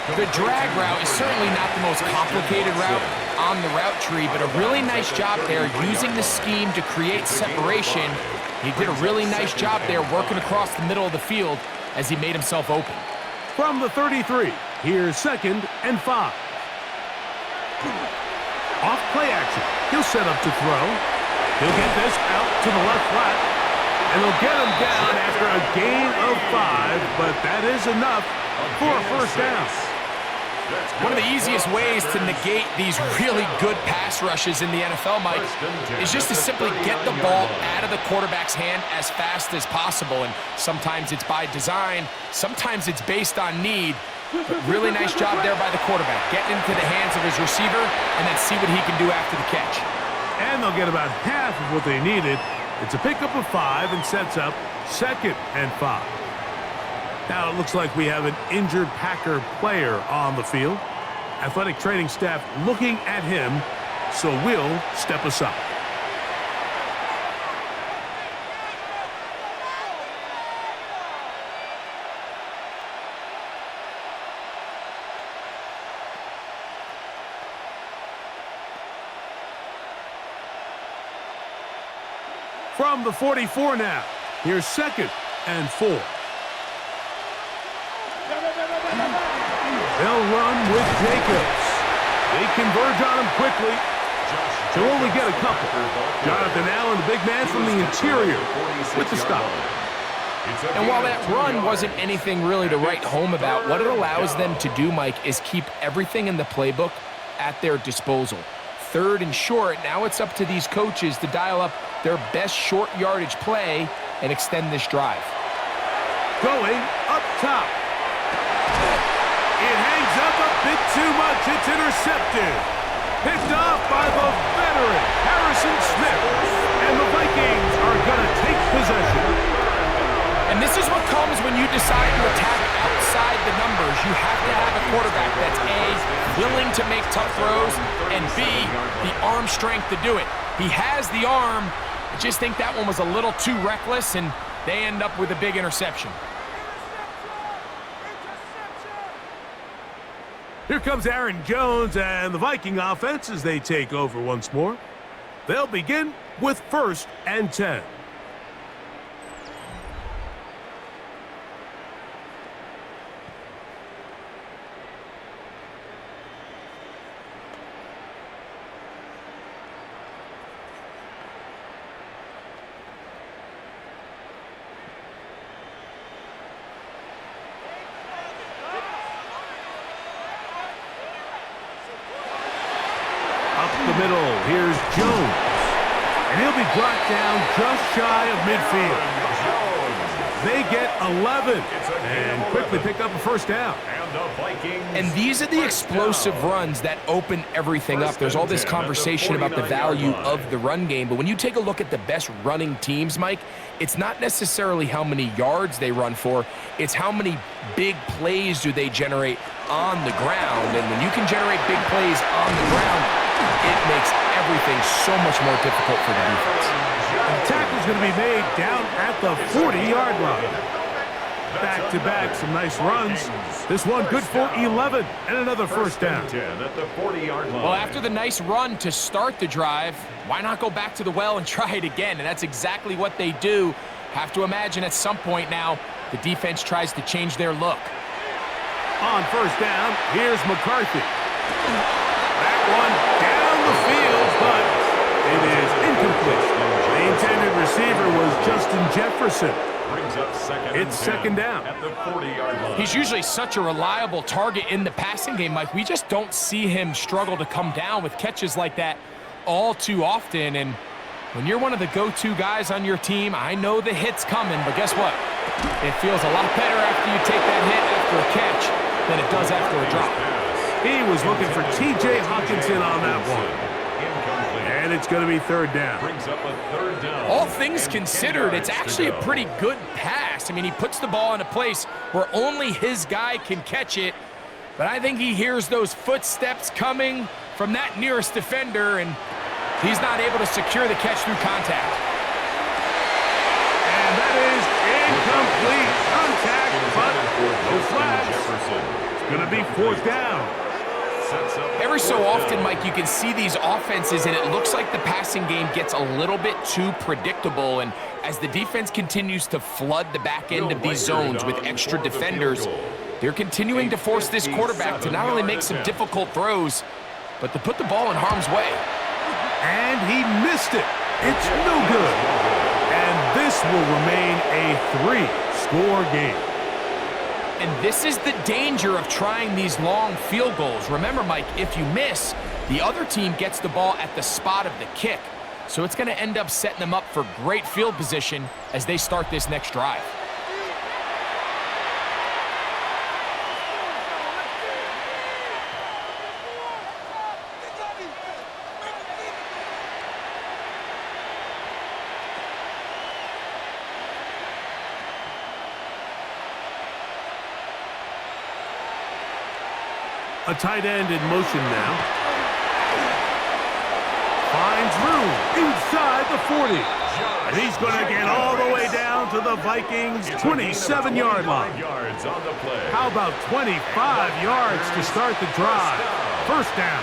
Speaker 2: The drag route is certainly not the most complicated route on the route tree, but a really nice job there using the scheme to create separation. He did a really nice job there working across the middle of the field as he made himself open.
Speaker 1: From the 33, here's 2nd and 5. Off play action. He'll set up to throw. He'll get this out to the left flat. And they'll get him down after a gain of 5, but that is enough for a first down.
Speaker 2: One of the easiest ways to negate these really good pass rushes in the NFL, Mike, is just to simply get the ball out of the quarterback's hand as fast as possible. And sometimes it's by design, sometimes it's based on need. But really nice job there by the quarterback, getting into the hands of his receiver and then see what he can do after the catch.
Speaker 1: And they'll get about half of what they needed. It's a pickup of 5 and sets up 2nd and 5. Now it looks like we have an injured Packer player on the field. Athletic training staff looking at him, so we'll step aside. From the 44 now, here's 2nd and 4. They'll run with Jacobs. They converge on him quickly. They'll only get a couple. Jonathan Allen, the big man from the interior, with the stop.
Speaker 2: And while that run wasn't anything really to write home about, what it allows them to do, Mike, is keep everything in the playbook at their disposal. 3rd and short, now it's up to these coaches to dial up their best short yardage play and extend this drive.
Speaker 1: Going up top. It hangs up a bit too much. It's intercepted. Picked off by the veteran, Harrison Smith. And the Vikings are going to take possession.
Speaker 2: And this is what comes when you decide to attack outside the numbers. You have to have a quarterback that's A, willing to make tough throws, and B, the arm strength to do it. He has the arm. I just think that one was a little too reckless, and they end up with a big interception.
Speaker 1: Here comes Aaron Jones and the Viking offense as they take over once more. They'll begin with 1st and 10. The middle, here's Jones. And he'll be brought down just shy of midfield. They get 11 and quickly pick up a first down.
Speaker 2: And these are the explosive runs that open everything up. There's all this conversation about the value of the run game, but when you take a look at the best running teams, Mike, it's not necessarily how many yards they run for, it's how many big plays do they generate on the ground. And when you can generate big plays on the ground, it makes everything so much more difficult for the defense.
Speaker 1: The tackle's going to be made down at the 40-yard line. Back-to-back, some nice runs. This one good for 11 and another first down.
Speaker 2: Well, after the nice run to start the drive, why not go back to the well and try it again? And that's exactly what they do. Have to imagine at some point now, the defense tries to change their look.
Speaker 1: On first down, here's McCarthy. That one down the field, but it is incomplete. The intended receiver was Justin Jefferson. It's second down.
Speaker 3: At the 40-yard line.
Speaker 2: He's usually such a reliable target in the passing game, Mike. We just don't see him struggle to come down with catches like that all too often. And when you're one of the go-to guys on your team, I know the hit's coming, but guess what? It feels a lot better after you take that hit after a catch than it does after a drop.
Speaker 1: He was looking for T.J. Hawkinson on that one. And it's going to be third down.
Speaker 3: Brings up a third down.
Speaker 2: All things considered, it's actually a pretty good pass. I mean, he puts the ball in a place where only his guy can catch it. But I think he hears those footsteps coming from that nearest defender, and he's not able to secure the catch through contact.
Speaker 1: And that is incomplete contact, but no flags. It's going to be fourth down.
Speaker 2: Every so often, Mike, you can see these offenses, and it looks like the passing game gets a little bit too predictable. And as the defense continues to flood the back end of these zones with extra defenders, they're continuing to force this quarterback to not only make some difficult throws, but to put the ball in harm's way.
Speaker 1: And he missed it. It's no good. And this will remain a 3-score game.
Speaker 2: And this is the danger of trying these long field goals. Remember, Mike, if you miss, the other team gets the ball at the spot of the kick. So it's going to end up setting them up for great field position as they start this next drive.
Speaker 1: A tight end in motion now. Finds room inside the 40. And he's going to get all the way down to the Vikings' 27-yard line. How about 25 yards to start the drive? First down.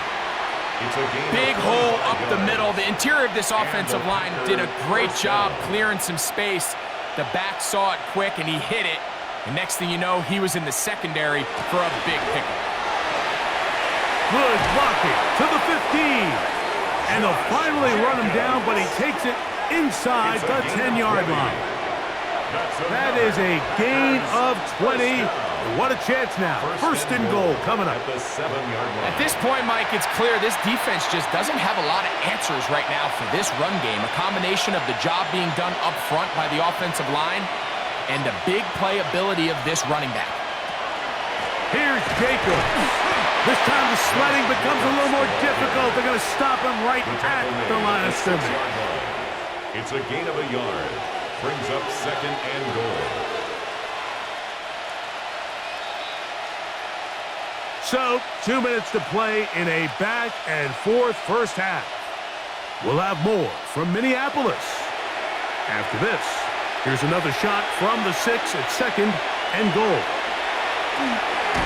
Speaker 2: Big hole up the middle. The interior of this offensive line did a great job clearing some space. The back saw it quick, and he hit it. And next thing you know, he was in the secondary for a big pickup.
Speaker 1: Good blocking to the 15. And they'll finally run him down, but he takes it inside the 10-yard line. That is a gain of 20. What a chance now. First and goal coming up.
Speaker 2: At this point, Mike, it's clear this defense just doesn't have a lot of answers right now for this run game. A combination of the job being done up front by the offensive line and the big playability of this running back.
Speaker 1: Here's Jacobs. This time the sledding becomes a little more difficult. They're going to stop him right at the line of scrimmage.
Speaker 3: It's a gain of a yard. Brings up second and goal.
Speaker 1: So, 2 minutes to play in a back-and-forth first half. We'll have more from Minneapolis. After this, here's another shot from the 6 at second and goal.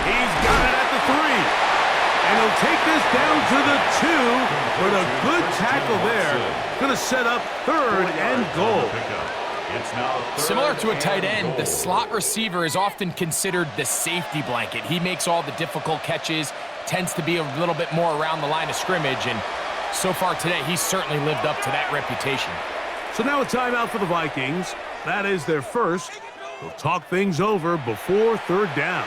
Speaker 1: He's got it at the 3. And he'll take this down to the 2, but a good tackle there. Going to set up third and goal.
Speaker 2: Similar to a tight end, the slot receiver is often considered the safety blanket. He makes all the difficult catches, tends to be a little bit more around the line of scrimmage, and so far today, he's certainly lived up to that reputation.
Speaker 1: So now a timeout for the Vikings. That is their first. They'll talk things over before third down.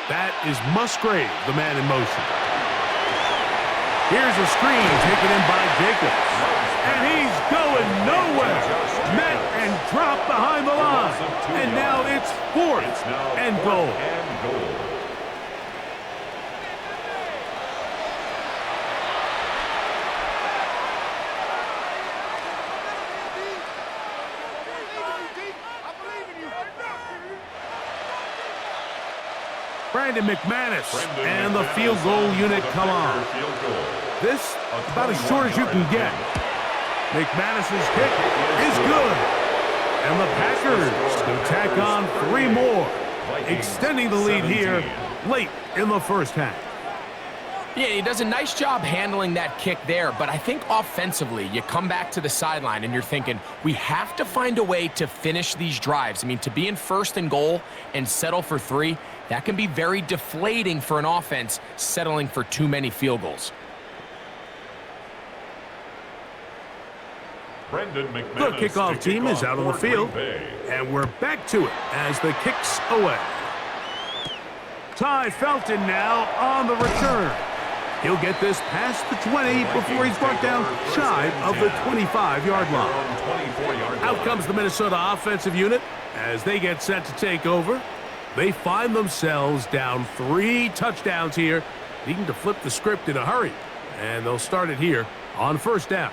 Speaker 1: That is Musgrave, the man in motion. Here's a screen taken in by Jacobs. And he's going nowhere. Met and dropped behind the line. And now it's fourth and goal. Brandon McManus and the field goal unit come on. This about as short as you can get. McManus's kick is good. And the Packers can tack on 3 more, extending the lead here late in the first half.
Speaker 2: Yeah, he does a nice job handling that kick there, but I think offensively, you come back to the sideline and you're thinking, we have to find a way to finish these drives. I mean, to be in first and goal and settle for 3, that can be very deflating for an offense settling for too many field goals.
Speaker 1: The kickoff team is out on the field, and we're back to it as the kick's away. Ty Felton now on the return. He'll get this past the 20 before he's brought down shy of the 25-yard line. Out comes the Minnesota offensive unit as they get set to take over. They find themselves down 3 touchdowns here, needing to flip the script in a hurry. And they'll start it here on first down.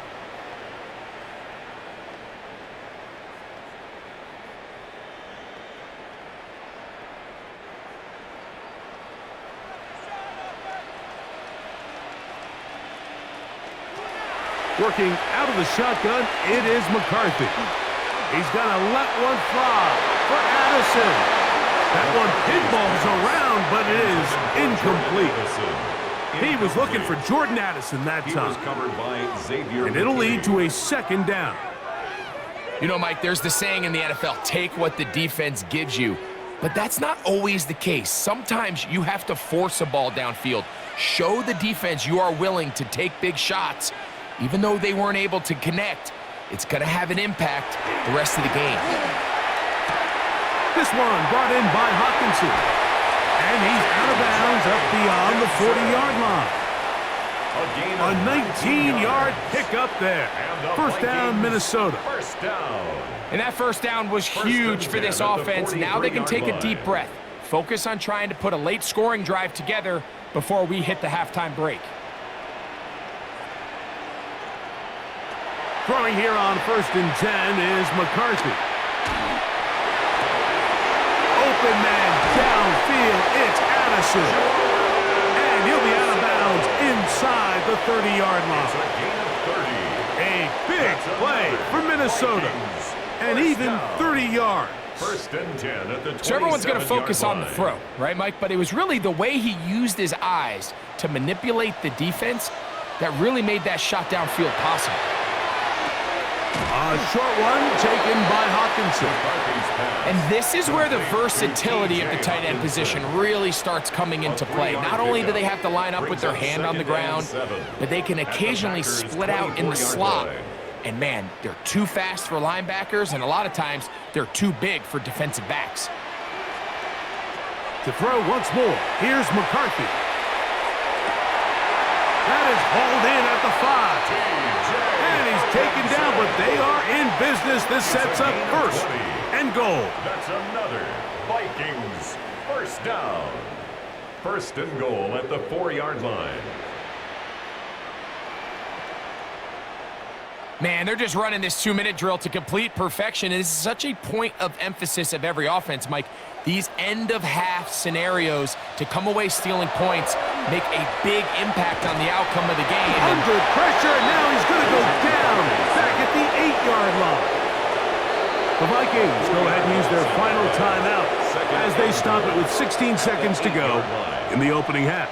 Speaker 1: Working out of the shotgun, it is McCarthy. He's going to let one fly for Addison. That one pinballs around, but it is incomplete. He was looking for Jordan Addison that time. And it'll lead to a second down.
Speaker 2: You know, Mike, there's the saying in the NFL, take what the defense gives you. But that's not always the case. Sometimes you have to force a ball downfield. Show the defense you are willing to take big shots. Even though they weren't able to connect, it's going to have an impact the rest of the game.
Speaker 1: This one brought in by Hawkinson. And he's out of bounds up beyond the 40-yard line. A 19-yard pickup there. First down, Minnesota.
Speaker 2: And that first down was huge for this offense. Now they can take a deep breath. Focus on trying to put a late scoring drive together before we hit the halftime break.
Speaker 1: Throwing here on 1st and 10 is McCarthy. Open man downfield, it's Addison. And he'll be out of bounds inside the 30-yard line. A big play for Minnesota. And even 30 yards.
Speaker 3: 1st and 10 at the 27-yard line.
Speaker 2: So everyone's going to focus on the throw, right, Mike? But it was really the way he used his eyes to manipulate the defense that really made that shot downfield possible.
Speaker 1: A short one taken by Hawkinson.
Speaker 2: And this is where the versatility of the tight end position really starts coming into play. Not only do they have to line up with their hand on the ground, but they can occasionally split out in the slot. And man, they're too fast for linebackers, and a lot of times they're too big for defensive backs.
Speaker 1: To throw once more, here's McCarthy. That is hauled in at the 5. And he's taken down, but they are in business. This sets up 1st and goal.
Speaker 3: That's another Vikings first down. 1st and goal at the 4-yard line.
Speaker 2: Man, they're just running this 2-minute drill to complete perfection. And this is such a point of emphasis of every offense, Mike. These end-of-half scenarios to come away stealing points make a big impact on the outcome of the game.
Speaker 1: Under pressure, now he's going to go down back at the 8-yard line. The Vikings go ahead and use their final timeout as they stop it with 16 seconds to go in the opening half.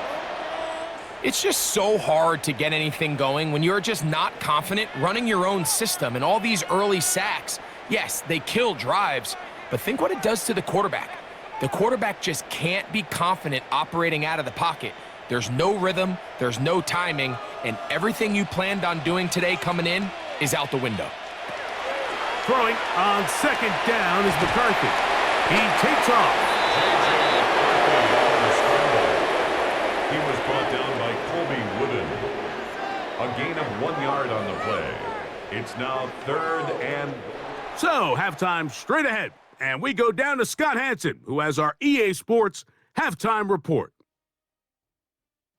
Speaker 2: It's just so hard to get anything going when you're just not confident running your own system. And all these early sacks, yes, they kill drives, but think what it does to the quarterback. The quarterback just can't be confident operating out of the pocket. There's no rhythm, there's no timing, and everything you planned on doing today coming in is out the window.
Speaker 1: Throwing on 2nd down is McCarthy. He takes off.
Speaker 3: He was brought down by Colby Wooden. A gain of 1 yard on the play. It's now 3rd and...
Speaker 1: So, halftime straight ahead. And we go down to Scott Hansen, who has our EA Sports halftime report.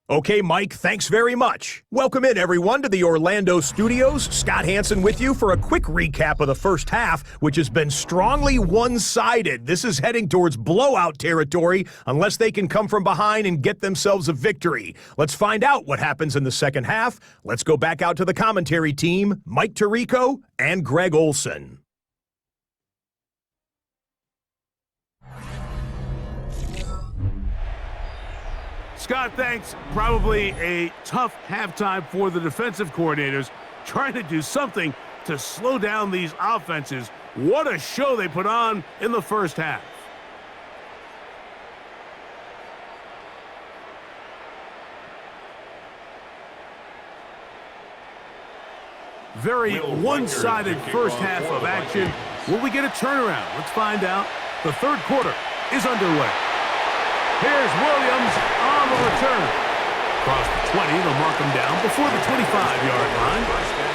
Speaker 4: Okay, Mike, thanks very much. Welcome in, everyone, to the Orlando studios. Scott Hansen with you for a quick recap of the first half, which has been strongly one-sided. This is heading towards blowout territory unless they can come from behind and get themselves a victory. Let's find out what happens in the second half. Let's go back out to the commentary team, Mike Tirico and Greg Olson.
Speaker 1: Scott, thanks. Probably a tough halftime for the defensive coordinators, trying to do something to slow down these offenses. What a show they put on in the first half. Very one-sided first half of action. Will we get a turnaround? Let's find out. The third quarter is underway. Here's Williams on the return. Across the 20, they'll mark him down before the 25-yard line.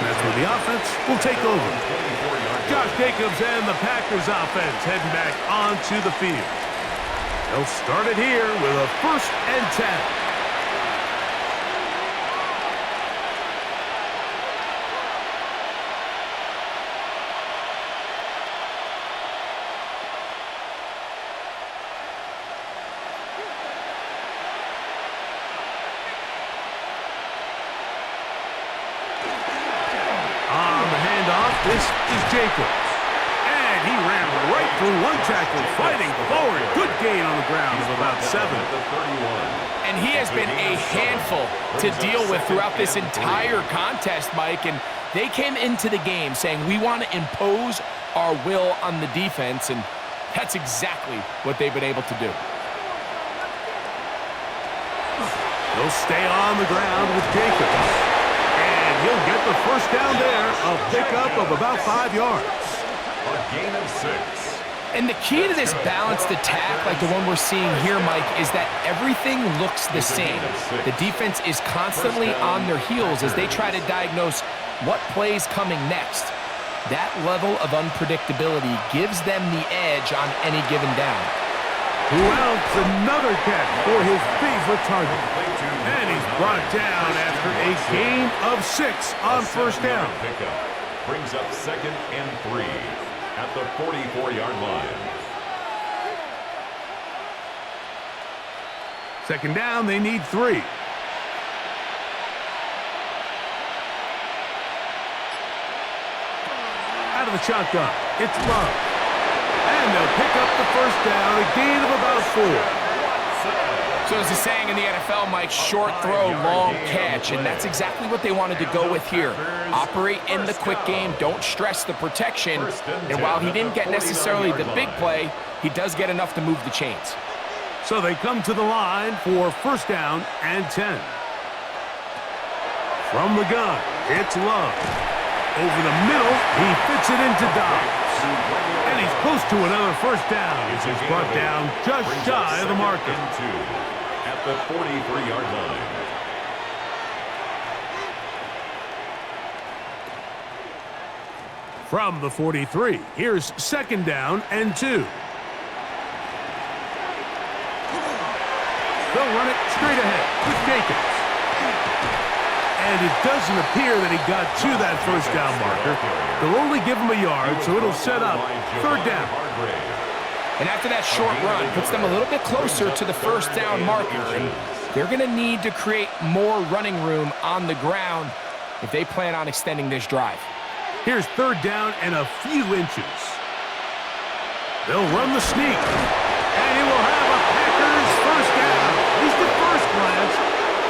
Speaker 1: That's where the offense will take over. Josh Jacobs and the Packers offense heading back onto the field. They'll start it here with a 1st and 10. This is Jacobs. And he ran right through one tackle, fighting forward. Good gain on the ground of about 7.
Speaker 2: And he has been a handful to deal with throughout this entire contest, Mike. And they came into the game saying, we want to impose our will on the defense, and that's exactly what they've been able to do.
Speaker 1: He'll stay on the ground with Jacobs. And he'll get the first down there, a pickup of about 5 yards.
Speaker 3: A gain of 6.
Speaker 2: And the key to this balanced attack, like the one we're seeing here, Mike, is that everything looks the same. The defense is constantly on their heels as they try to diagnose what play's coming next. That level of unpredictability gives them the edge on any given down.
Speaker 1: Who else? Another catch for his favorite target. And he's brought down after a gain of 6 on first down.
Speaker 3: Pickup brings up 2nd and 3 at the 44-yard line.
Speaker 1: 2nd down, they need 3. Out of the shotgun, it's Love. And they'll pick up the first down, a gain of about 4.
Speaker 2: So as the saying in the NFL, Mike, short throw, long catch, and that's exactly what they wanted to go with here. Operate in the quick game, don't stress the protection, and while he didn't get necessarily the big play, he does get enough to move the chains.
Speaker 1: So they come to the line for first down and 10. From the gun, it's Love. Over the middle, he fits it into Dobbs. And he's close to another first down. He's brought down just shy of the marker.
Speaker 3: At the 43-yard line.
Speaker 1: From the 43, here's 2nd down and 2. They'll run it straight ahead with Jacobs. And it doesn't appear that he got to that first down marker. They'll only give him a yard, so it'll set up 3rd down.
Speaker 2: And after that short run, puts them a little bit closer to the first down marker. And they're going to need to create more running room on the ground if they plan on extending this drive.
Speaker 1: Here's 3rd down and a few inches. They'll run the sneak. And he will have a Packers first down. At least at first glance.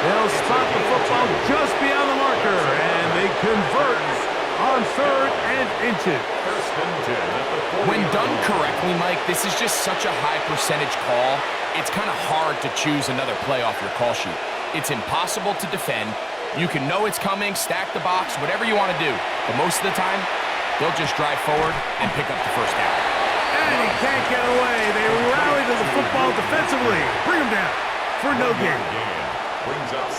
Speaker 1: They'll spot the football just beyond the marker. And they convert on 3rd and inches.
Speaker 2: When done correctly, Mike, this is just such a high percentage call. It's kind of hard to choose another play off your call sheet. It's impossible to defend. You can know it's coming, stack the box, whatever you want to do. But most of the time, they'll just drive forward and pick up the first down.
Speaker 1: And he can't get away. They rally to the football defensively. Bring him down for no gain.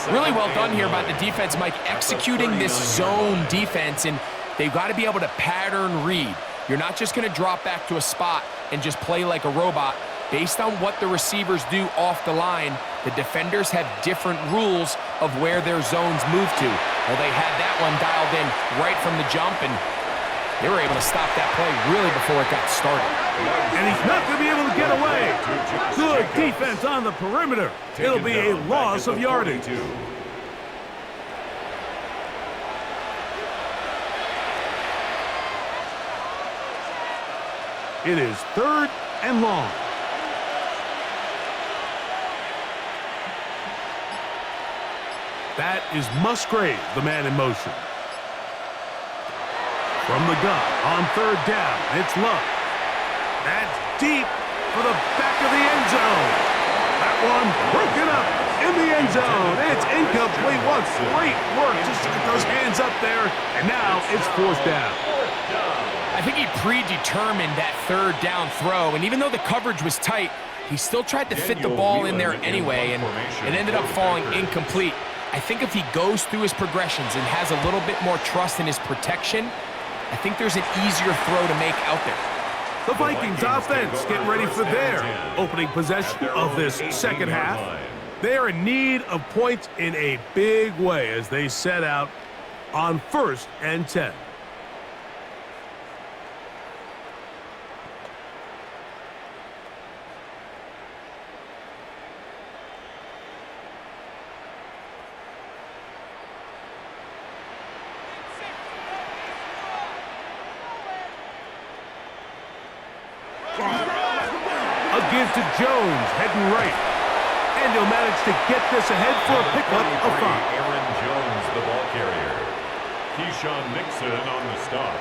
Speaker 2: Really well done here by the defense, Mike, executing this zone defense, and they've got to be able to pattern read. You're not just going to drop back to a spot and just play like a robot. Based on what the receivers do off the line, the defenders have different rules of where their zones move to. Well, they had that one dialed in right from the jump, and they were able to stop that play really before it got started.
Speaker 1: And he's not going to be able to get away. Good defense on the perimeter. It'll be a loss of yardage. It is 3rd and long. That is Musgrave, the man in motion. From the gun on 3rd down, it's Love. That's deep for the back of the end zone. That one broken up in the end zone. It's incomplete. What great work to get those hands up there. And now it's 4th down.
Speaker 2: I think he predetermined that 3rd down throw, and even though the coverage was tight, he still tried to fit the ball in there anyway, and it ended up falling incomplete. I think if he goes through his progressions and has a little bit more trust in his protection, I think there's an easier throw to make out there.
Speaker 1: The Vikings offense getting ready for their opening possession of this second half. They are in need of points in a big way as they set out on 1st and 10. give to Jones, heading right. And he'll manage to get this ahead for a pickup of 5.
Speaker 3: Aaron Jones, the ball carrier. Keyshawn Nixon on the stop.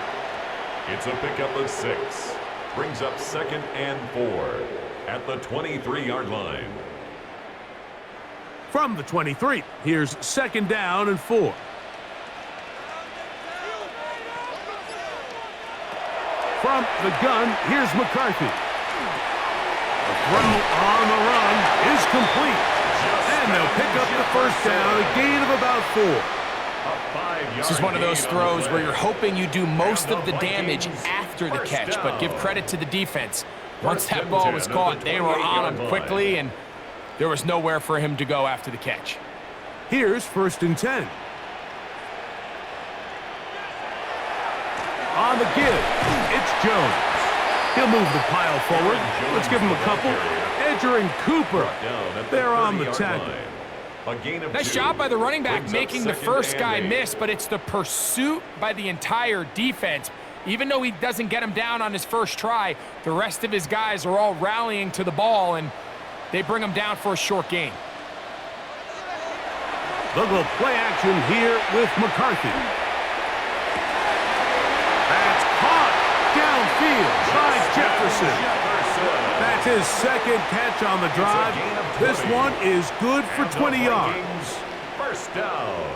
Speaker 3: It's a pickup of 6. Brings up 2nd and 4 at the 23-yard line.
Speaker 1: From the 23, here's 2nd down and 4. From the gun, here's McCarthy. The throw on the run is complete. And they'll pick up the 1st down, a gain of about 4.
Speaker 2: This is one of those throws where you're hoping you do most of the damage after the catch, but give credit to the defense. Once that ball was caught, they were on him quickly, and there was nowhere for him to go after the catch.
Speaker 1: Here's 1st and 10. On the give, it's Jones. He'll move the pile forward. Let's give him a couple. Edger and Cooper, they're on the tackle.
Speaker 2: Nice job by the running back making the first guy miss, but it's the pursuit by the entire defense. Even though he doesn't get him down on his first try, the rest of his guys are all rallying to the ball, and they bring him down for a short gain.
Speaker 1: They'll go play action here with McCarthy. That's caught downfield by Jefferson. That's his 2nd catch on the drive. This one is good for 20 yards.
Speaker 3: 1st down.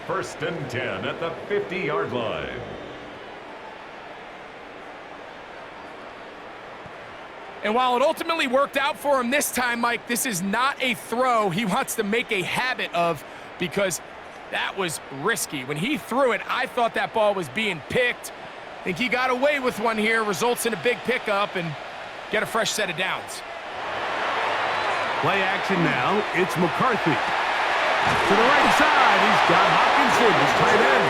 Speaker 3: 1st and 10 at the 50-yard line.
Speaker 2: And while it ultimately worked out for him this time, Mike, this is not a throw he wants to make a habit of, because that was risky. When he threw it, I thought that ball was being picked. I think he got away with one here, results in a big pickup, and get a fresh set of downs.
Speaker 1: Play action now. It's McCarthy. To the right side, he's got Hawkinson, his tight end.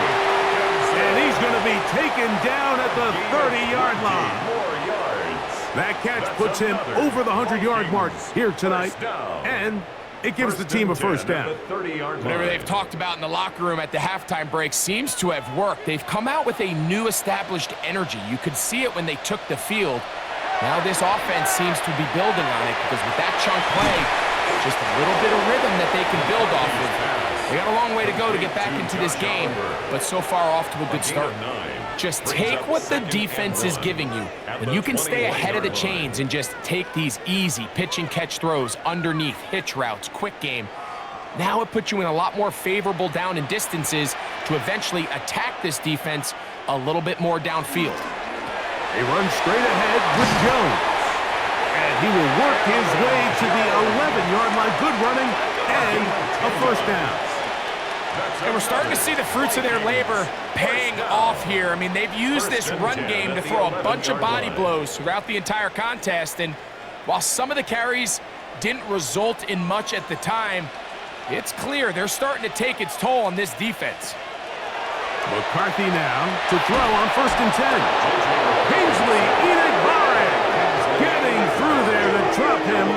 Speaker 1: And he's going to be taken down at the 30-yard line. That catch puts him over the 100-yard mark here tonight, and it gives the team a 1st down.
Speaker 2: Whatever they've talked about in the locker room at the halftime break seems to have worked. They've come out with a new established energy. You could see it when they took the field. Now this offense seems to be building on it, because with that chunk play, just a little bit of rhythm that they can build off of. They got a long way to go to get back into this game, but so far off to a good start. Just take what the defense is giving you. When you can stay ahead of the chains and just take these easy pitch and catch throws underneath, hitch routes, quick game, now it puts you in a lot more favorable down and distances to eventually attack this defense a little bit more downfield.
Speaker 1: They run straight ahead with Jones. And he will work his way to the 11-yard line. Good running and a 1st down.
Speaker 2: And we're starting to see the fruits of their labor paying off here. I mean, they've used this run game to throw a bunch of body blows throughout the entire contest. And while some of the carries didn't result in much at the time, it's clear they're starting to take its toll on this defense.
Speaker 1: McCarthy now to throw on 1st and 10. Kingsley Enakbare getting through there to drop him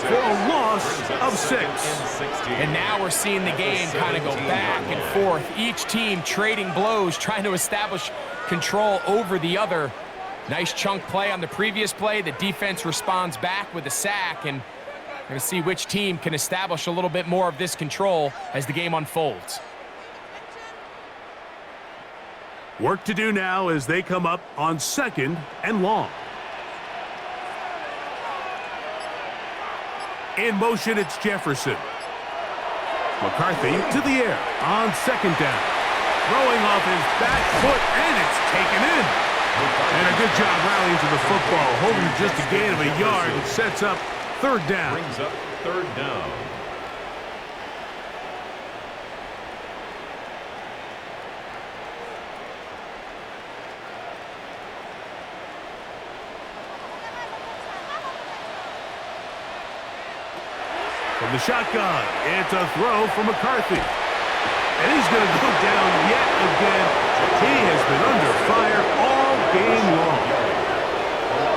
Speaker 1: for a loss of 6.
Speaker 2: And now we're seeing the game kind of go back and forth. Each team trading blows, trying to establish control over the other. Nice chunk play on the previous play. The defense responds back with a sack, and we're going to see which team can establish a little bit more of this control as the game unfolds.
Speaker 1: Work to do now as they come up on 2nd and long. In motion, it's Jefferson. McCarthy to the air on 2nd down. Throwing off his back foot, and it's taken in. And a good job rallying to the football, holding just a gain of a yard, and sets up 3rd down.
Speaker 3: Brings up 3rd down.
Speaker 1: From the shotgun, it's a throw for McCarthy. And he's going to go down yet again. He has been under fire all game long.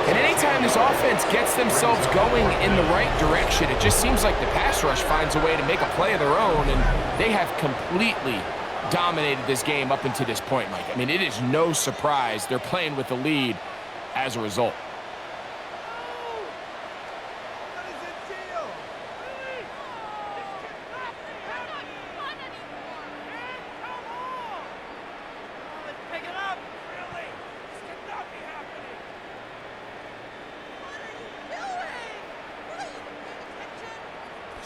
Speaker 2: And anytime this offense gets themselves going in the right direction, it just seems like the pass rush finds a way to make a play of their own, and they have completely dominated this game up until this point, Mike. I mean, it is no surprise they're playing with the lead as a result.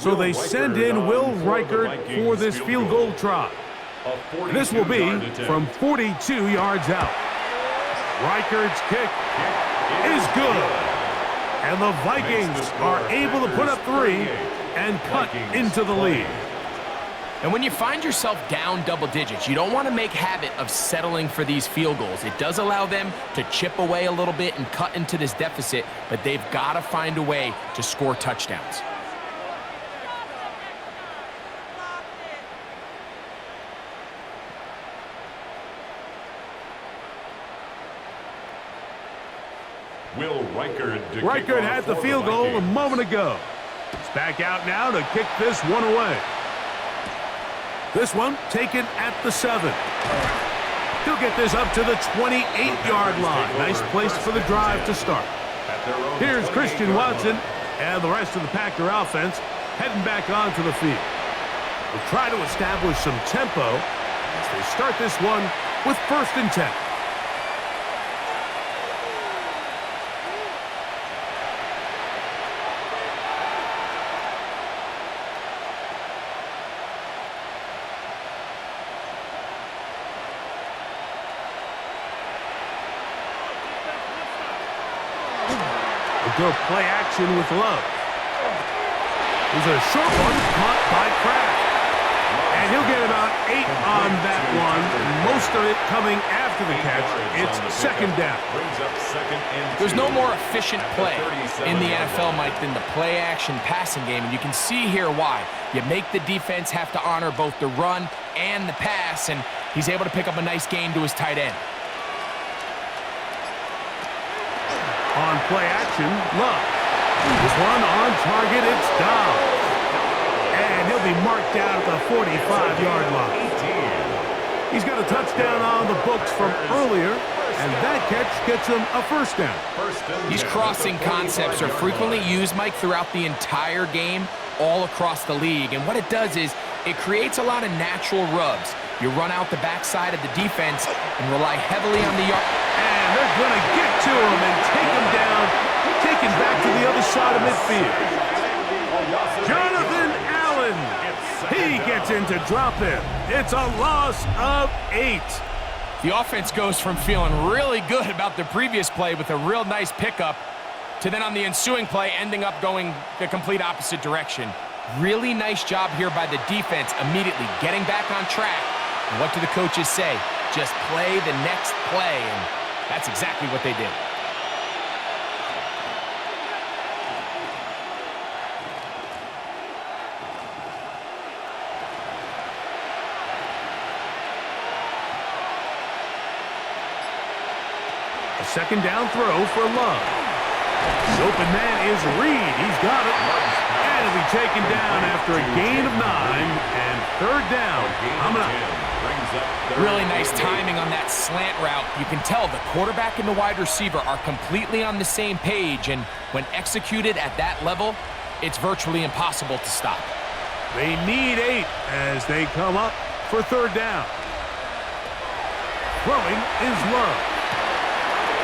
Speaker 1: So they send in Will Reichert for this field goal try. This will be from 42 yards out. Reichert's kick is good. And the Vikings are able to put up 3 and cut into the lead.
Speaker 2: And when you find yourself down double digits, you don't want to make habit of settling for these field goals. It does allow them to chip away a little bit and cut into this deficit, but they've got to find a way to score touchdowns.
Speaker 3: Will
Speaker 1: Reichert had the field goal a moment ago. He's back out now to kick this one away. This one taken at the 7. He'll get this up to the 28-yard line. Nice place for the drive to start. Here's Christian Watson and the rest of the Packer offense heading back onto the field. We'll try to establish some tempo as they start this one with 1st and 10. Go play action with Love. There's a short one caught by Kraft. And he'll get about 8 on that one. Most of it coming after the catch. It's 2nd down.
Speaker 2: There's no more efficient play in the NFL, Mike, than the play action passing game. And you can see here why. You make the defense have to honor both the run and the pass. And he's able to pick up a nice gain to his tight end.
Speaker 1: On play action, Love. This one on target, it's down. And he'll be marked down at the 45-yard line. He's got a touchdown on the books from earlier, and that catch gets him a 1st down.
Speaker 2: These crossing concepts are frequently used, Mike, throughout the entire game, all across the league. And what it does is it creates a lot of natural rubs. You run out the backside of the defense and rely heavily on the yard.
Speaker 1: And they're going to get to him and take him down, take him back to the other side of midfield. Jonathan Allen, he gets in to drop him. It's a loss of 8.
Speaker 2: The offense goes from feeling really good about the previous play with a real nice pickup to then on the ensuing play ending up going the complete opposite direction. Really nice job here by the defense immediately getting back on track. And what do the coaches say? Just play the next play, and that's exactly what they did.
Speaker 1: A 2nd down throw for Love. The open man is Reed. He's got it. And he'll be taken down after a gain of 9 and 3rd down. Coming up.
Speaker 2: Really nice timing on that slant route. You can tell the quarterback and the wide receiver are completely on the same page, and when executed at that level, it's virtually impossible to stop.
Speaker 1: They need 8 as they come up for 3rd down. Throwing is Love.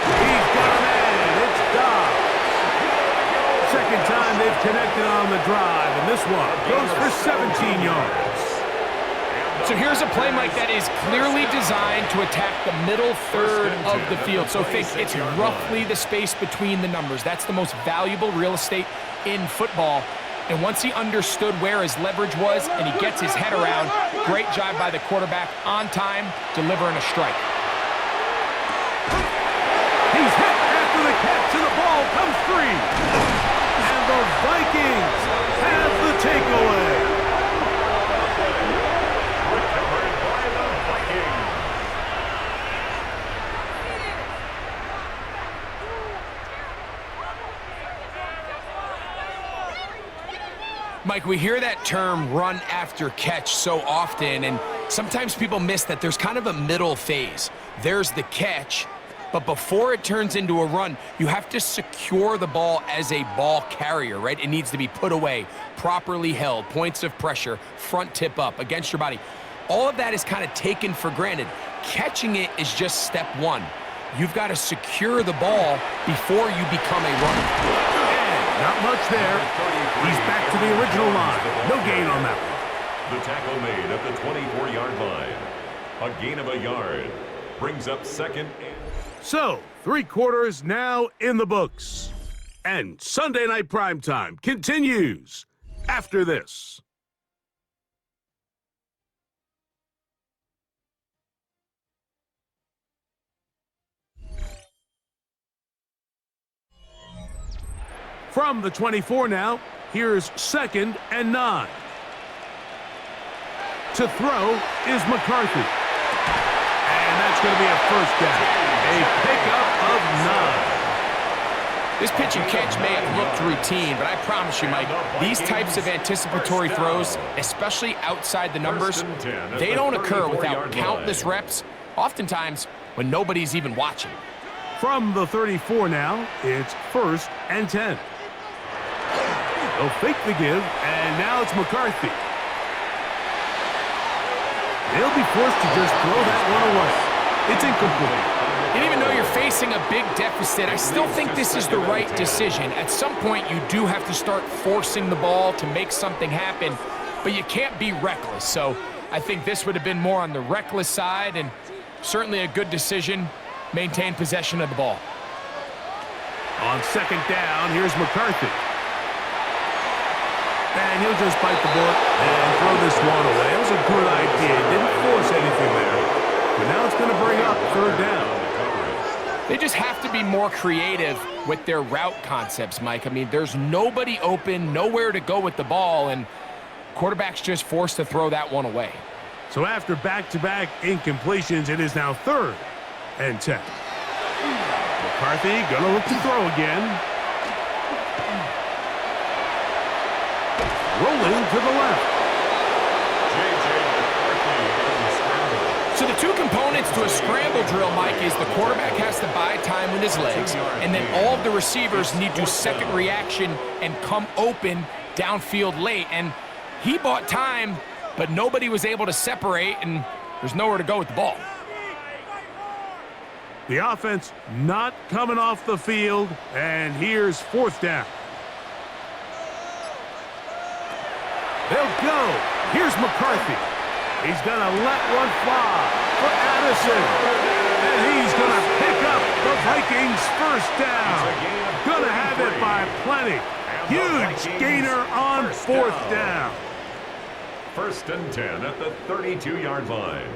Speaker 1: He's got a man. It's Dobbs. 2nd time they've connected on the drive, and this one goes for 17 yards.
Speaker 2: So here's a play, Mike, that is clearly designed to attack the middle 3rd of the field. So think it's roughly the space between the numbers. That's the most valuable real estate in football. And once he understood where his leverage was and he gets his head around, great job by the quarterback on time, delivering a strike.
Speaker 1: He's hit after the catch, and the ball comes free. And the Vikings have the takeaway.
Speaker 2: Mike, we hear that term run after catch so often, and sometimes people miss that there's kind of a middle phase. There's the catch, but before it turns into a run, you have to secure the ball as a ball carrier, right? It needs to be put away, properly held, points of pressure, front tip up against your body. All of that is kind of taken for granted. Catching it is just step 1. You've got to secure the ball before you become a runner.
Speaker 1: And Not much there. He's back to the original line. No gain on that one.
Speaker 3: The tackle made at the 24-yard line. A gain of a yard. Brings up second.
Speaker 1: So, 3 quarters now in the books. And Sunday Night Primetime continues after this. From the 24 now, here's 2nd and 9. To throw is McCarthy. And that's going to be a first down. A pickup of 9.
Speaker 2: This pitch and catch may have looked routine, but I promise you, Mike, these types of anticipatory throws, especially outside the numbers, they don't occur without countless reps, oftentimes when nobody's even watching.
Speaker 1: From the 34 now, it's 1st and 10. They'll fake the give, and now it's McCarthy. They'll be forced to just throw that one away. It's incomplete.
Speaker 2: And even though you're facing a big deficit, I still think this is the right decision. At some point, you do have to start forcing the ball to make something happen, but you can't be reckless. So I think this would have been more on the reckless side, and certainly a good decision. Maintain possession of the ball.
Speaker 1: On 2nd down, here's McCarthy. And he'll just bite the bullet and throw this one away. It was a good idea. Didn't force anything there. But now it's going to bring up 3rd down.
Speaker 2: They just have to be more creative with their route concepts, Mike. I mean, there's nobody open, nowhere to go with the ball, and quarterback's just forced to throw that one away.
Speaker 1: So after back-to-back incompletions, it is now 3rd and 10. McCarthy going to look to throw again. Rolling to the left.
Speaker 2: So the two components to a scramble drill, Mike, is the quarterback has to buy time with his legs, and then all of the receivers need to second reaction and come open downfield late. And he bought time, but nobody was able to separate, and there's nowhere to go with the ball.
Speaker 1: The offense not coming off the field, and here's 4th down. They'll go. Here's McCarthy. He's going to let one fly for Addison. And he's going to pick up the Vikings' 1st down. Going to have it by plenty. Huge gainer on 4th down.
Speaker 3: 1st and 10 at the 32-yard line.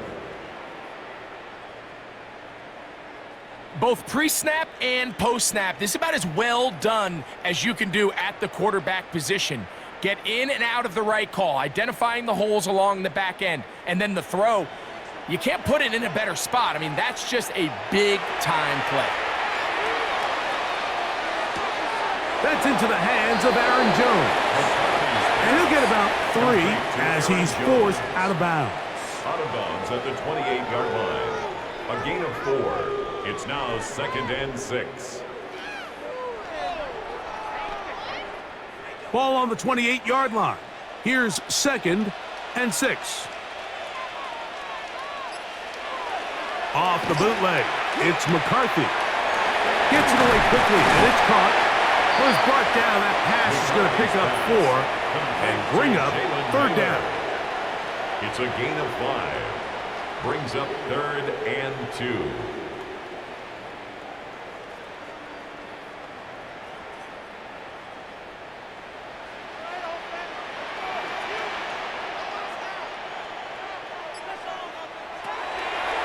Speaker 2: Both pre-snap and post-snap, this is about as well done as you can do at the quarterback position. Get in and out of the right call, identifying the holes along the back end, and then the throw. You can't put it in a better spot. I mean, that's just a big-time play.
Speaker 1: That's into the hands of Aaron Jones. And he'll get about 3 as he's forced out of bounds.
Speaker 3: Out of bounds at the 28-yard line. A gain of 4. It's now 2nd and 6.
Speaker 1: Ball on the 28-yard line. Here's 2nd and 6. Off the bootleg, it's McCarthy. Gets it away quickly, and it's caught. Was brought down. That pass is going to pick up 4 and bring up 3rd down.
Speaker 3: It's a gain of 5. Brings up 3rd and 2.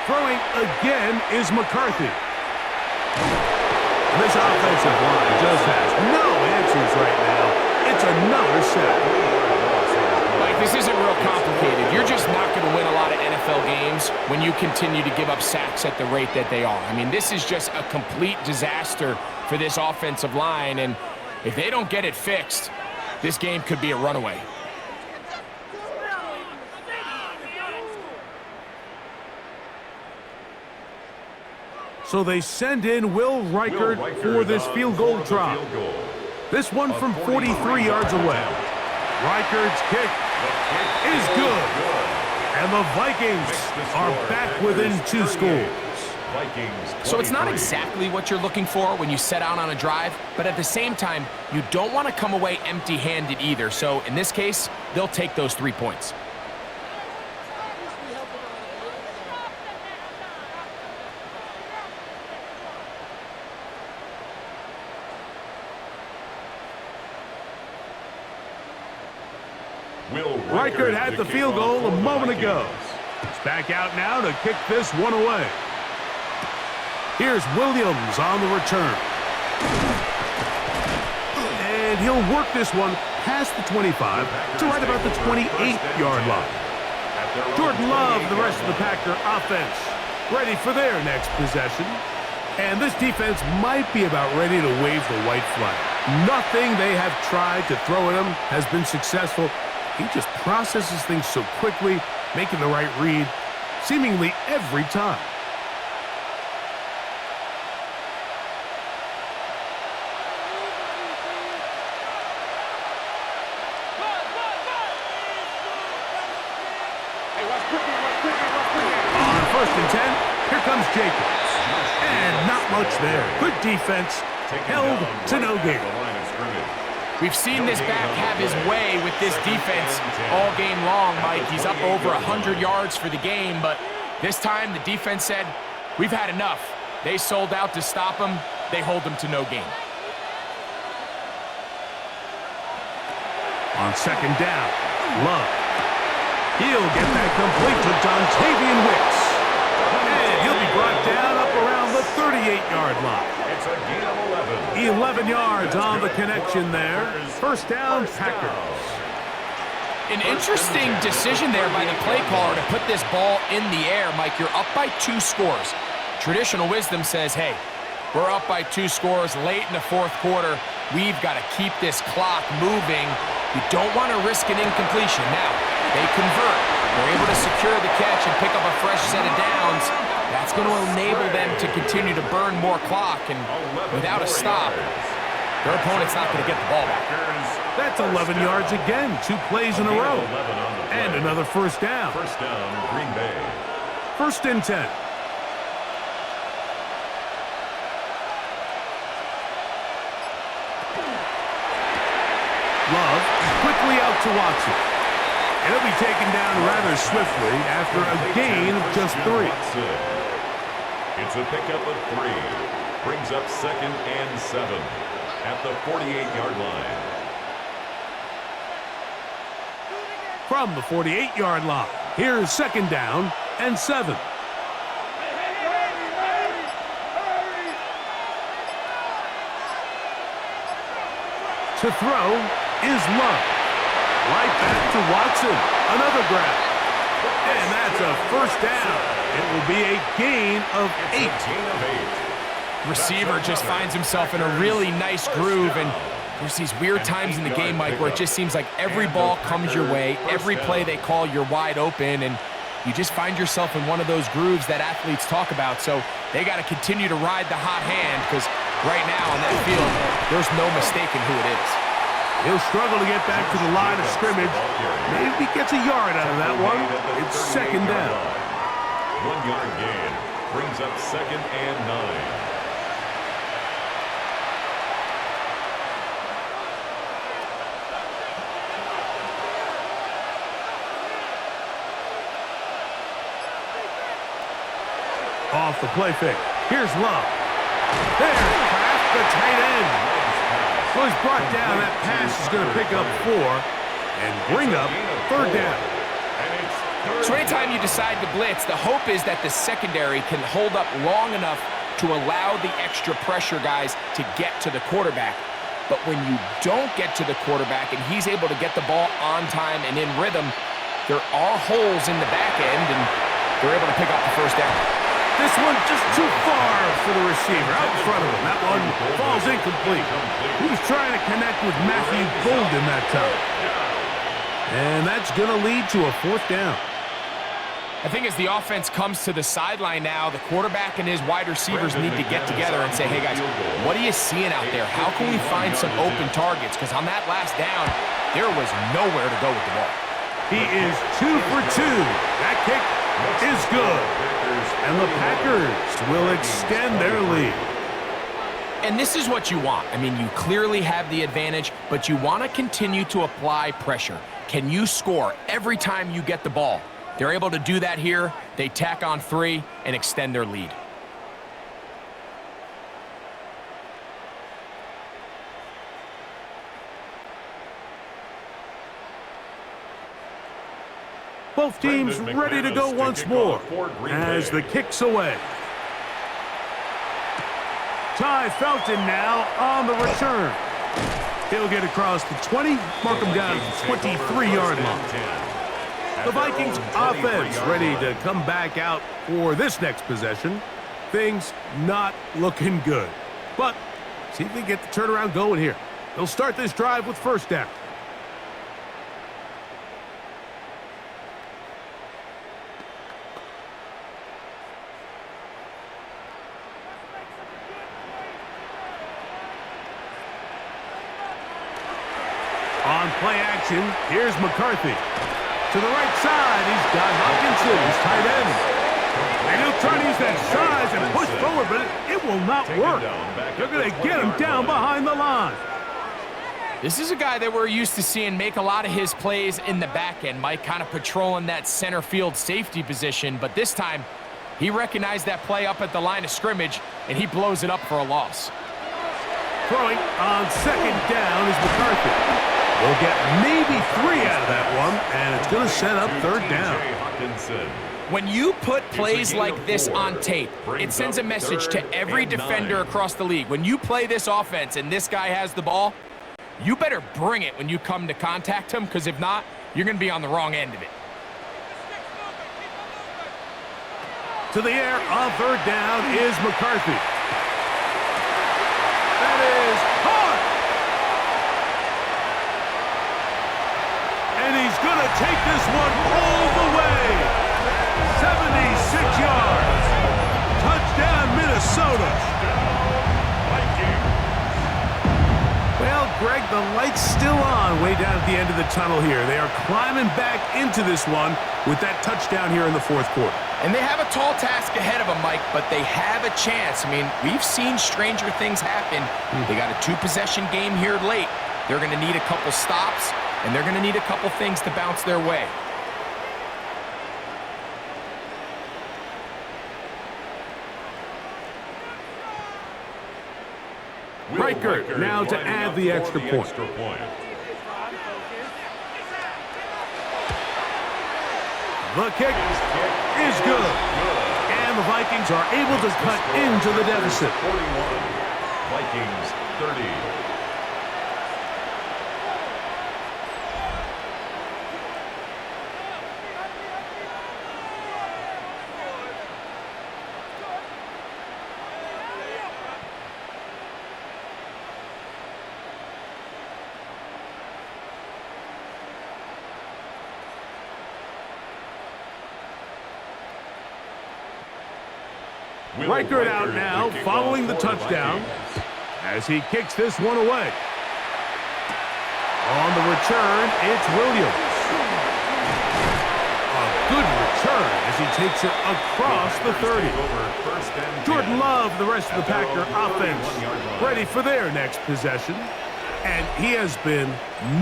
Speaker 1: Throwing again is McCarthy. This offensive line just has no answers right now. It's another sack.
Speaker 2: Mike, this isn't real complicated. You're just not going to win a lot of NFL games when you continue to give up sacks at the rate that they are. I mean, this is just a complete disaster for this offensive line, and if they don't get it fixed, this game could be a runaway.
Speaker 1: So they send in Will Reichert for this field goal try. This one from 43 yards away. Reichert's kick is good. And the Vikings are back within 2 scores.
Speaker 3: Vikings 23.
Speaker 2: So it's not exactly what you're looking for when you set out on a drive, but at the same time, you don't want to come away empty-handed either. So in this case, they'll take those 3 points.
Speaker 1: Reichert had the field goal a moment ago. He's back out now to kick this one away. Here's Williams on the return. And he'll work this one past the 25 to right about the 28-yard line. Jordan Love and the rest of the Packer offense ready for their next possession. And this defense might be about ready to wave the white flag. Nothing they have tried to throw at him has been successful. He just processes things so quickly, making the right read seemingly every time. On 1st and 10, here comes Jacobs. And not much there. Good defense, held to no gain.
Speaker 2: We've seen this back have his way with this defense all game long, Mike. He's up over 100 yards for the game, but this time the defense said, we've had enough. They sold out to stop him. They hold him to no gain.
Speaker 1: On 2nd down, Love. He'll get that complete to Dontavian Wicks. And he'll be brought down up around the 38-yard line.
Speaker 3: It's a gain of 11.
Speaker 1: 11 yards on the connection there. 1st down, Packers.
Speaker 2: An interesting decision there by the play caller to put this ball in the air. Mike, you're up by 2 scores. Traditional wisdom says, hey, we're up by 2 scores late in the 4th quarter. We've got to keep this clock moving. You don't want to risk an incompletion. Now, they convert. They're able to secure the catch and pick up a fresh set of downs. That's going to enable them to continue to burn more clock, and without a stop, their opponent's not going to get the ball back.
Speaker 1: That's 11 yards again, 2 plays in a row. And another 1st down.
Speaker 3: 1st down, Green Bay.
Speaker 1: 1st and 10. Love quickly out to Watson. And he'll be taken down rather swiftly after a gain of just 3.
Speaker 3: It's a pickup of 3. Brings up 2nd and 7 at the 48-yard line.
Speaker 1: From the 48-yard line, here's 2nd down and 7. To throw is Love. Right back to Watson. Another grab. And that's a 1st down. It will be a gain of 8.
Speaker 2: Receiver just finds himself in a really nice groove, and there's these weird times in the game, Mike, where it just seems like every ball comes your way, every play they call, you're wide open, and you just find yourself in one of those grooves that athletes talk about. So they got to continue to ride the hot hand, because right now on that field, there's no mistaking who it is.
Speaker 1: He'll struggle to get back to the line of scrimmage. Maybe gets a yard out of that one. It's 2nd down.
Speaker 3: 1-yard gain brings up 2nd and 9.
Speaker 1: Off the play fake. Here's Love. There's Kraft, the tight end. Well, he's brought down. That pass is going to pick up 4 and bring up 3rd down.
Speaker 2: So anytime you decide to blitz, the hope is that the secondary can hold up long enough to allow the extra pressure guys to get to the quarterback. But when you don't get to the quarterback and he's able to get the ball on time and in rhythm, there are holes in the back end, and they're able to pick up the 1st down.
Speaker 1: This one just too far for the receiver out in front of him. That one falls incomplete. He was trying to connect with Matthew Golden that time. And that's going to lead to a 4th down.
Speaker 2: I think as the offense comes to the sideline now, the quarterback and his wide receivers need to get together and say, hey guys, what are you seeing out there? How can we find some open targets? Because on that last down, there was nowhere to go with the ball.
Speaker 1: He is 2 for 2. That kick is good. And the Packers will extend their lead.
Speaker 2: And this is what you want. I mean, you clearly have the advantage, but you want to continue to apply pressure. Can you score every time you get the ball? They're able to do that here. They tack on 3 and extend their lead.
Speaker 1: Both teams ready to go once more as the kick's away. Ty Felton now on the return. He'll get across the 20, mark him down at the 23-yard line. The Vikings offense ready to come back out for this next possession. Things not looking good. But see if they get the turnaround going here. They'll start this drive with first down. On play action, here's McCarthy. To the right side, he's got Hopkinson, his tight end. And he'll try to use that size and push forward, but it will not work. They're going to get him down behind the line.
Speaker 2: This is a guy that we're used to seeing make a lot of his plays in the back end, Mike, kind of patrolling that center field safety position. But this time, he recognized that play up at the line of scrimmage, and he blows it up for a loss.
Speaker 1: Throwing on second down is McCarthy. We'll get maybe 3 out of that one, and it's going to set up third down.
Speaker 2: When you put plays like this on tape, it sends a message to every defender across the league. When you play this offense and this guy has the ball, you better bring it when you come to contact him, because if not, you're going to be on the wrong end of it.
Speaker 1: To the air on third down is McCarthy. That is hard. And he's going to take this one all the way. 76 yards. Touchdown, Minnesota. Well, Greg, the light's still on way down at the end of the tunnel here. They are climbing back into this one with that touchdown here in the fourth quarter.
Speaker 2: And they have a tall task ahead of them, Mike, but they have a chance. I mean, we've seen stranger things happen. They got a 2-possession game here late. They're going to need a couple stops, and they're going to need a couple things to bounce their way.
Speaker 1: Riker now to add the extra point. The kick is good. And the Vikings are able to cut into the deficit.
Speaker 3: 41. Vikings 30.
Speaker 1: Riker out now, following the touchdown, as he kicks this one away. On the return, it's Williams. A good return as he takes it across the 30. Jordan Love, the rest of the Packer offense, ready for their next possession. And he has been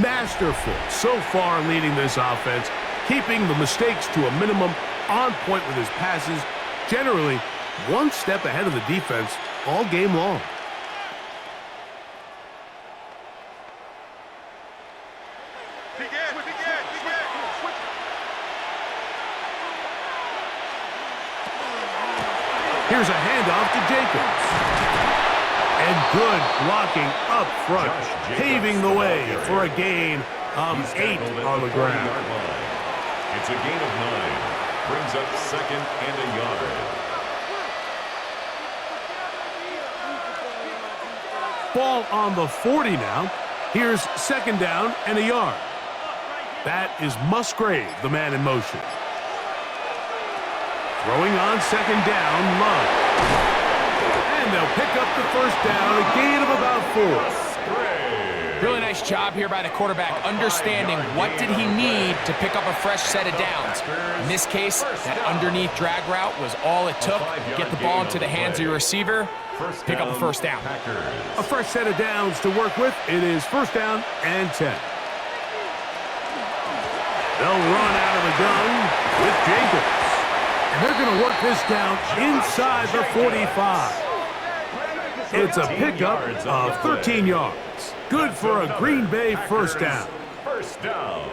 Speaker 1: masterful so far leading this offense, keeping the mistakes to a minimum, on point with his passes, generally one step ahead of the defense all game long. Here's a handoff to Jacobs. And good blocking up front, paving the way for a gain of 8 on the ground.
Speaker 3: It's a gain of 9. Brings up second and a yard.
Speaker 1: Ball on the 40 now. Here's second down and a yard. That is Musgrave, the man in motion. Throwing on second down, Love. And they'll pick up the first down, a gain of about 4.
Speaker 2: Really nice job here by the quarterback, understanding what did he need to pick up a fresh set of downs. In this case, that underneath drag route was all it took. Get the ball into the hands of your receiver, pick up a first down.
Speaker 1: A fresh set of downs to work with. It is first down and 10. They'll run out of the gun with Jacobs. And they're going to work this down inside the 45. It's a pickup of 13 yards. Good for a Green Bay first down.
Speaker 3: First down.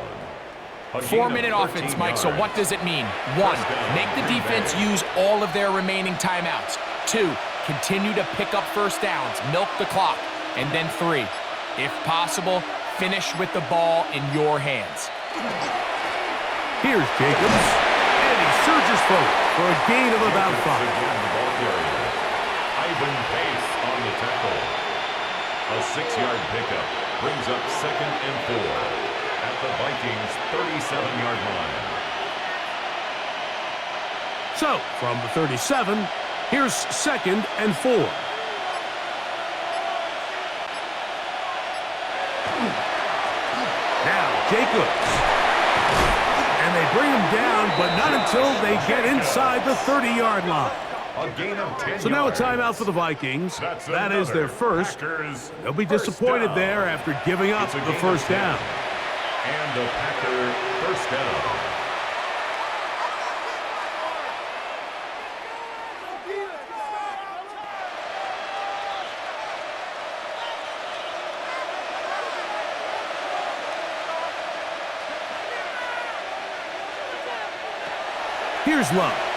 Speaker 2: 4-minute offense, Mike, so what does it mean? 1, make the defense use all of their remaining timeouts. 2, continue to pick up first downs, milk the clock. And then 3, if possible, finish with the ball in your hands.
Speaker 1: Here's Jacobs, and he surges forward for a gain of about 5.
Speaker 3: Ivan Pace on the tackle. A 6-yard pickup brings up second and 4 at the Vikings' 37-yard line.
Speaker 1: So, from the 37, here's second and 4. Now, Jacobs. And they bring him down, but not until they get inside the 30-yard line.
Speaker 3: A gain of 10
Speaker 1: So now a
Speaker 3: yards.
Speaker 1: timeout for the Vikings. That is their first.
Speaker 3: Packers
Speaker 1: They'll be
Speaker 3: first
Speaker 1: disappointed
Speaker 3: down.
Speaker 1: there after giving up
Speaker 3: It's a
Speaker 1: the
Speaker 3: gain of
Speaker 1: first
Speaker 3: 10.
Speaker 1: down.
Speaker 3: And a Packer first down.
Speaker 1: Here's Love.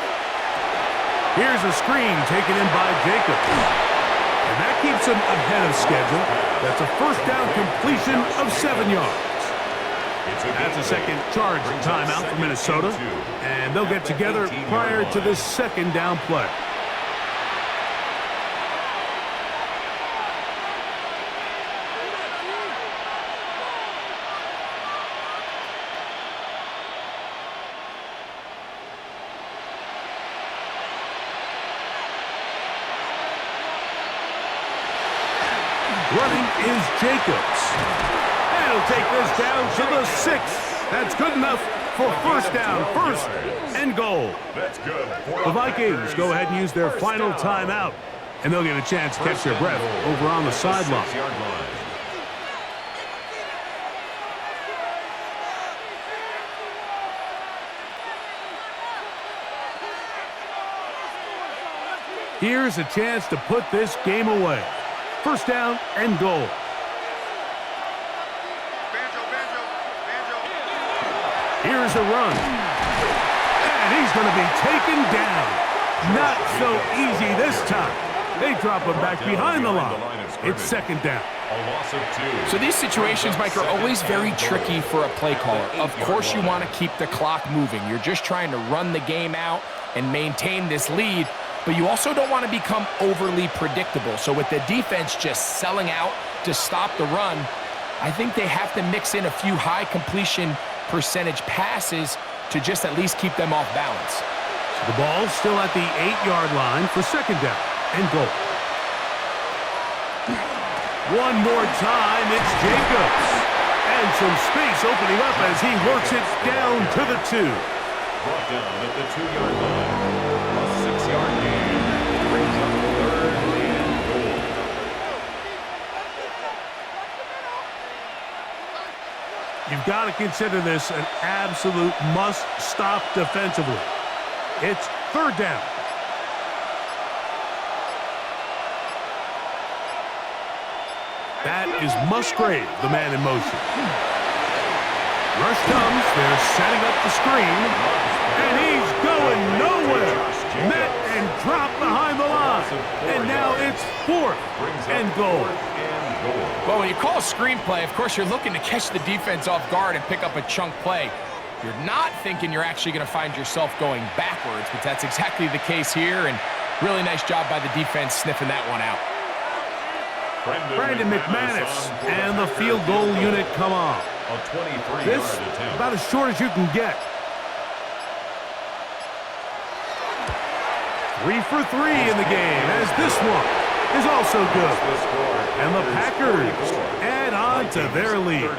Speaker 1: Here's a screen taken in by Jacobs. And that keeps him ahead of schedule. That's a first down completion of 7 yards. That's a second charge timeout for Minnesota. And they'll get together prior to this second down play. Running is Jacobs. And he'll take this down to the 6. That's good enough for first down, first and goal.
Speaker 3: That's good.
Speaker 1: The Vikings go ahead and use their final timeout, and they'll get a chance to catch their breath over on the sideline.
Speaker 3: 6-yard line.
Speaker 1: Here's a chance to put this game away. First down and goal. Here's a run. And he's going to be taken down. Not so easy this time. They drop him back behind the line. It's second down.
Speaker 3: A loss of 2.
Speaker 2: So these situations, Mike, are always very tricky for a play caller. Of course you want to keep the clock moving. You're just trying to run the game out and maintain this lead, but you also don't want to become overly predictable. So with the defense just selling out to stop the run, I think they have to mix in a few high completion percentage passes to just at least keep them off balance.
Speaker 1: So the ball's still at the 8-yard line for second down and goal. One more time, it's Jacobs. And some space opening up as he works it down to the 2.
Speaker 3: Brought down at the 2-yard line. A 6-yard gain brings up third and goal.
Speaker 1: You've got to consider this an absolute must-stop defensively. It's third down. That is Musgrave, the man in motion. Rush comes. They're setting up the screen. And he's going nowhere. Met and dropped behind the line. And now it's fourth and goal.
Speaker 2: Well, when you call a screenplay, of course, you're looking to catch the defense off guard and pick up a chunk play. You're not thinking you're actually going to find yourself going backwards, but that's exactly the case here, and really nice job by the defense sniffing that one out.
Speaker 1: Brandon McManus and the field goal unit come on.
Speaker 3: A 23-yard
Speaker 1: This
Speaker 3: attempt.
Speaker 1: about as short as you can get. 3 for 3 in the game as this one is also good. And the Packers add on to their lead.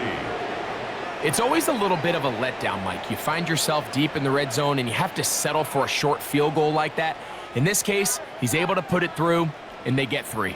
Speaker 2: It's always a little bit of a letdown, Mike. You find yourself deep in the red zone and you have to settle for a short field goal like that. In this case, he's able to put it through, and they get 3.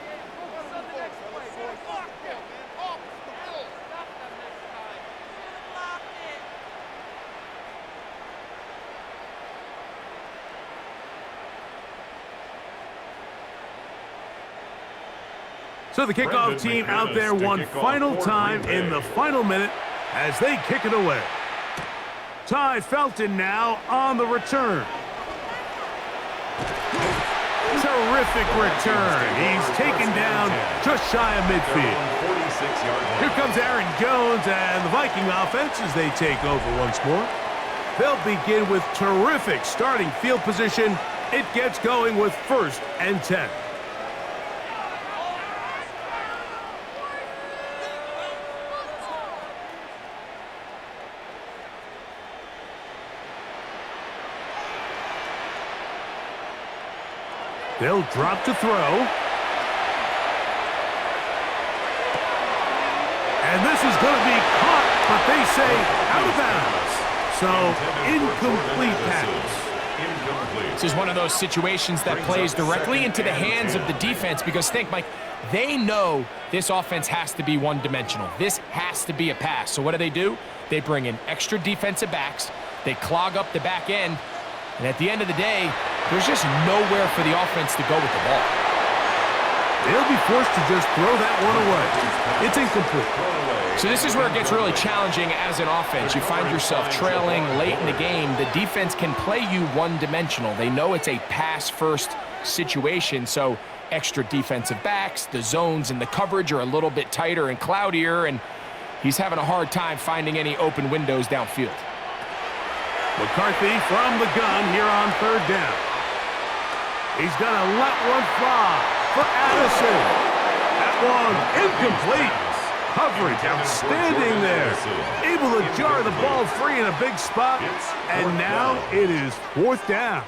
Speaker 1: So the kickoff team out there one final time in the final minute as they kick it away. Ty Felton now on the return. Terrific return. He's taken down just shy of midfield. Here comes Aaron Jones and the Viking offense as they take over once more. They'll begin with terrific starting field position. It gets going with 1st and 10. They'll drop to throw. And this is going to be caught, but they say out of bounds. So, incomplete pass.
Speaker 2: This is one of those situations that plays directly into the hands of the defense because think, Mike, they know this offense has to be one-dimensional. This has to be a pass. So what do? They bring in extra defensive backs. They clog up the back end. And at the end of the day, there's just nowhere for the offense to go with the ball.
Speaker 1: They'll be forced to just throw that one away. It's incomplete.
Speaker 2: So this is where it gets really challenging as an offense. You find yourself trailing late in the game. The defense can play you one-dimensional. They know it's a pass-first situation, so extra defensive backs, the zones and the coverage are a little bit tighter and cloudier, and he's having a hard time finding any open windows downfield.
Speaker 1: McCarthy from the gun here on 3rd down. He's going to let one fly for Addison. That one incomplete. Coverage outstanding there. Able to jar the ball free in a big spot. And now it is 4th down.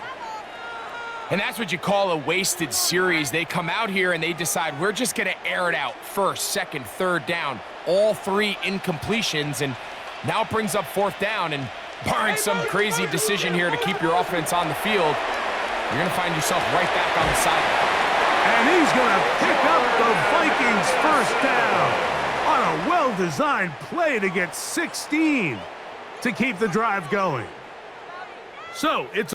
Speaker 2: And that's what you call a wasted series. They come out here and they decide we're just going to air it out. 1st, 2nd, 3rd down. All 3 incompletions. And now it brings up 4th down. And barring some crazy decision here to keep your offense on the field, you're going to find yourself right back on the sideline.
Speaker 1: And he's going to pick up the Vikings' 1st down on a well-designed play to get 16 to keep the drive going. So it's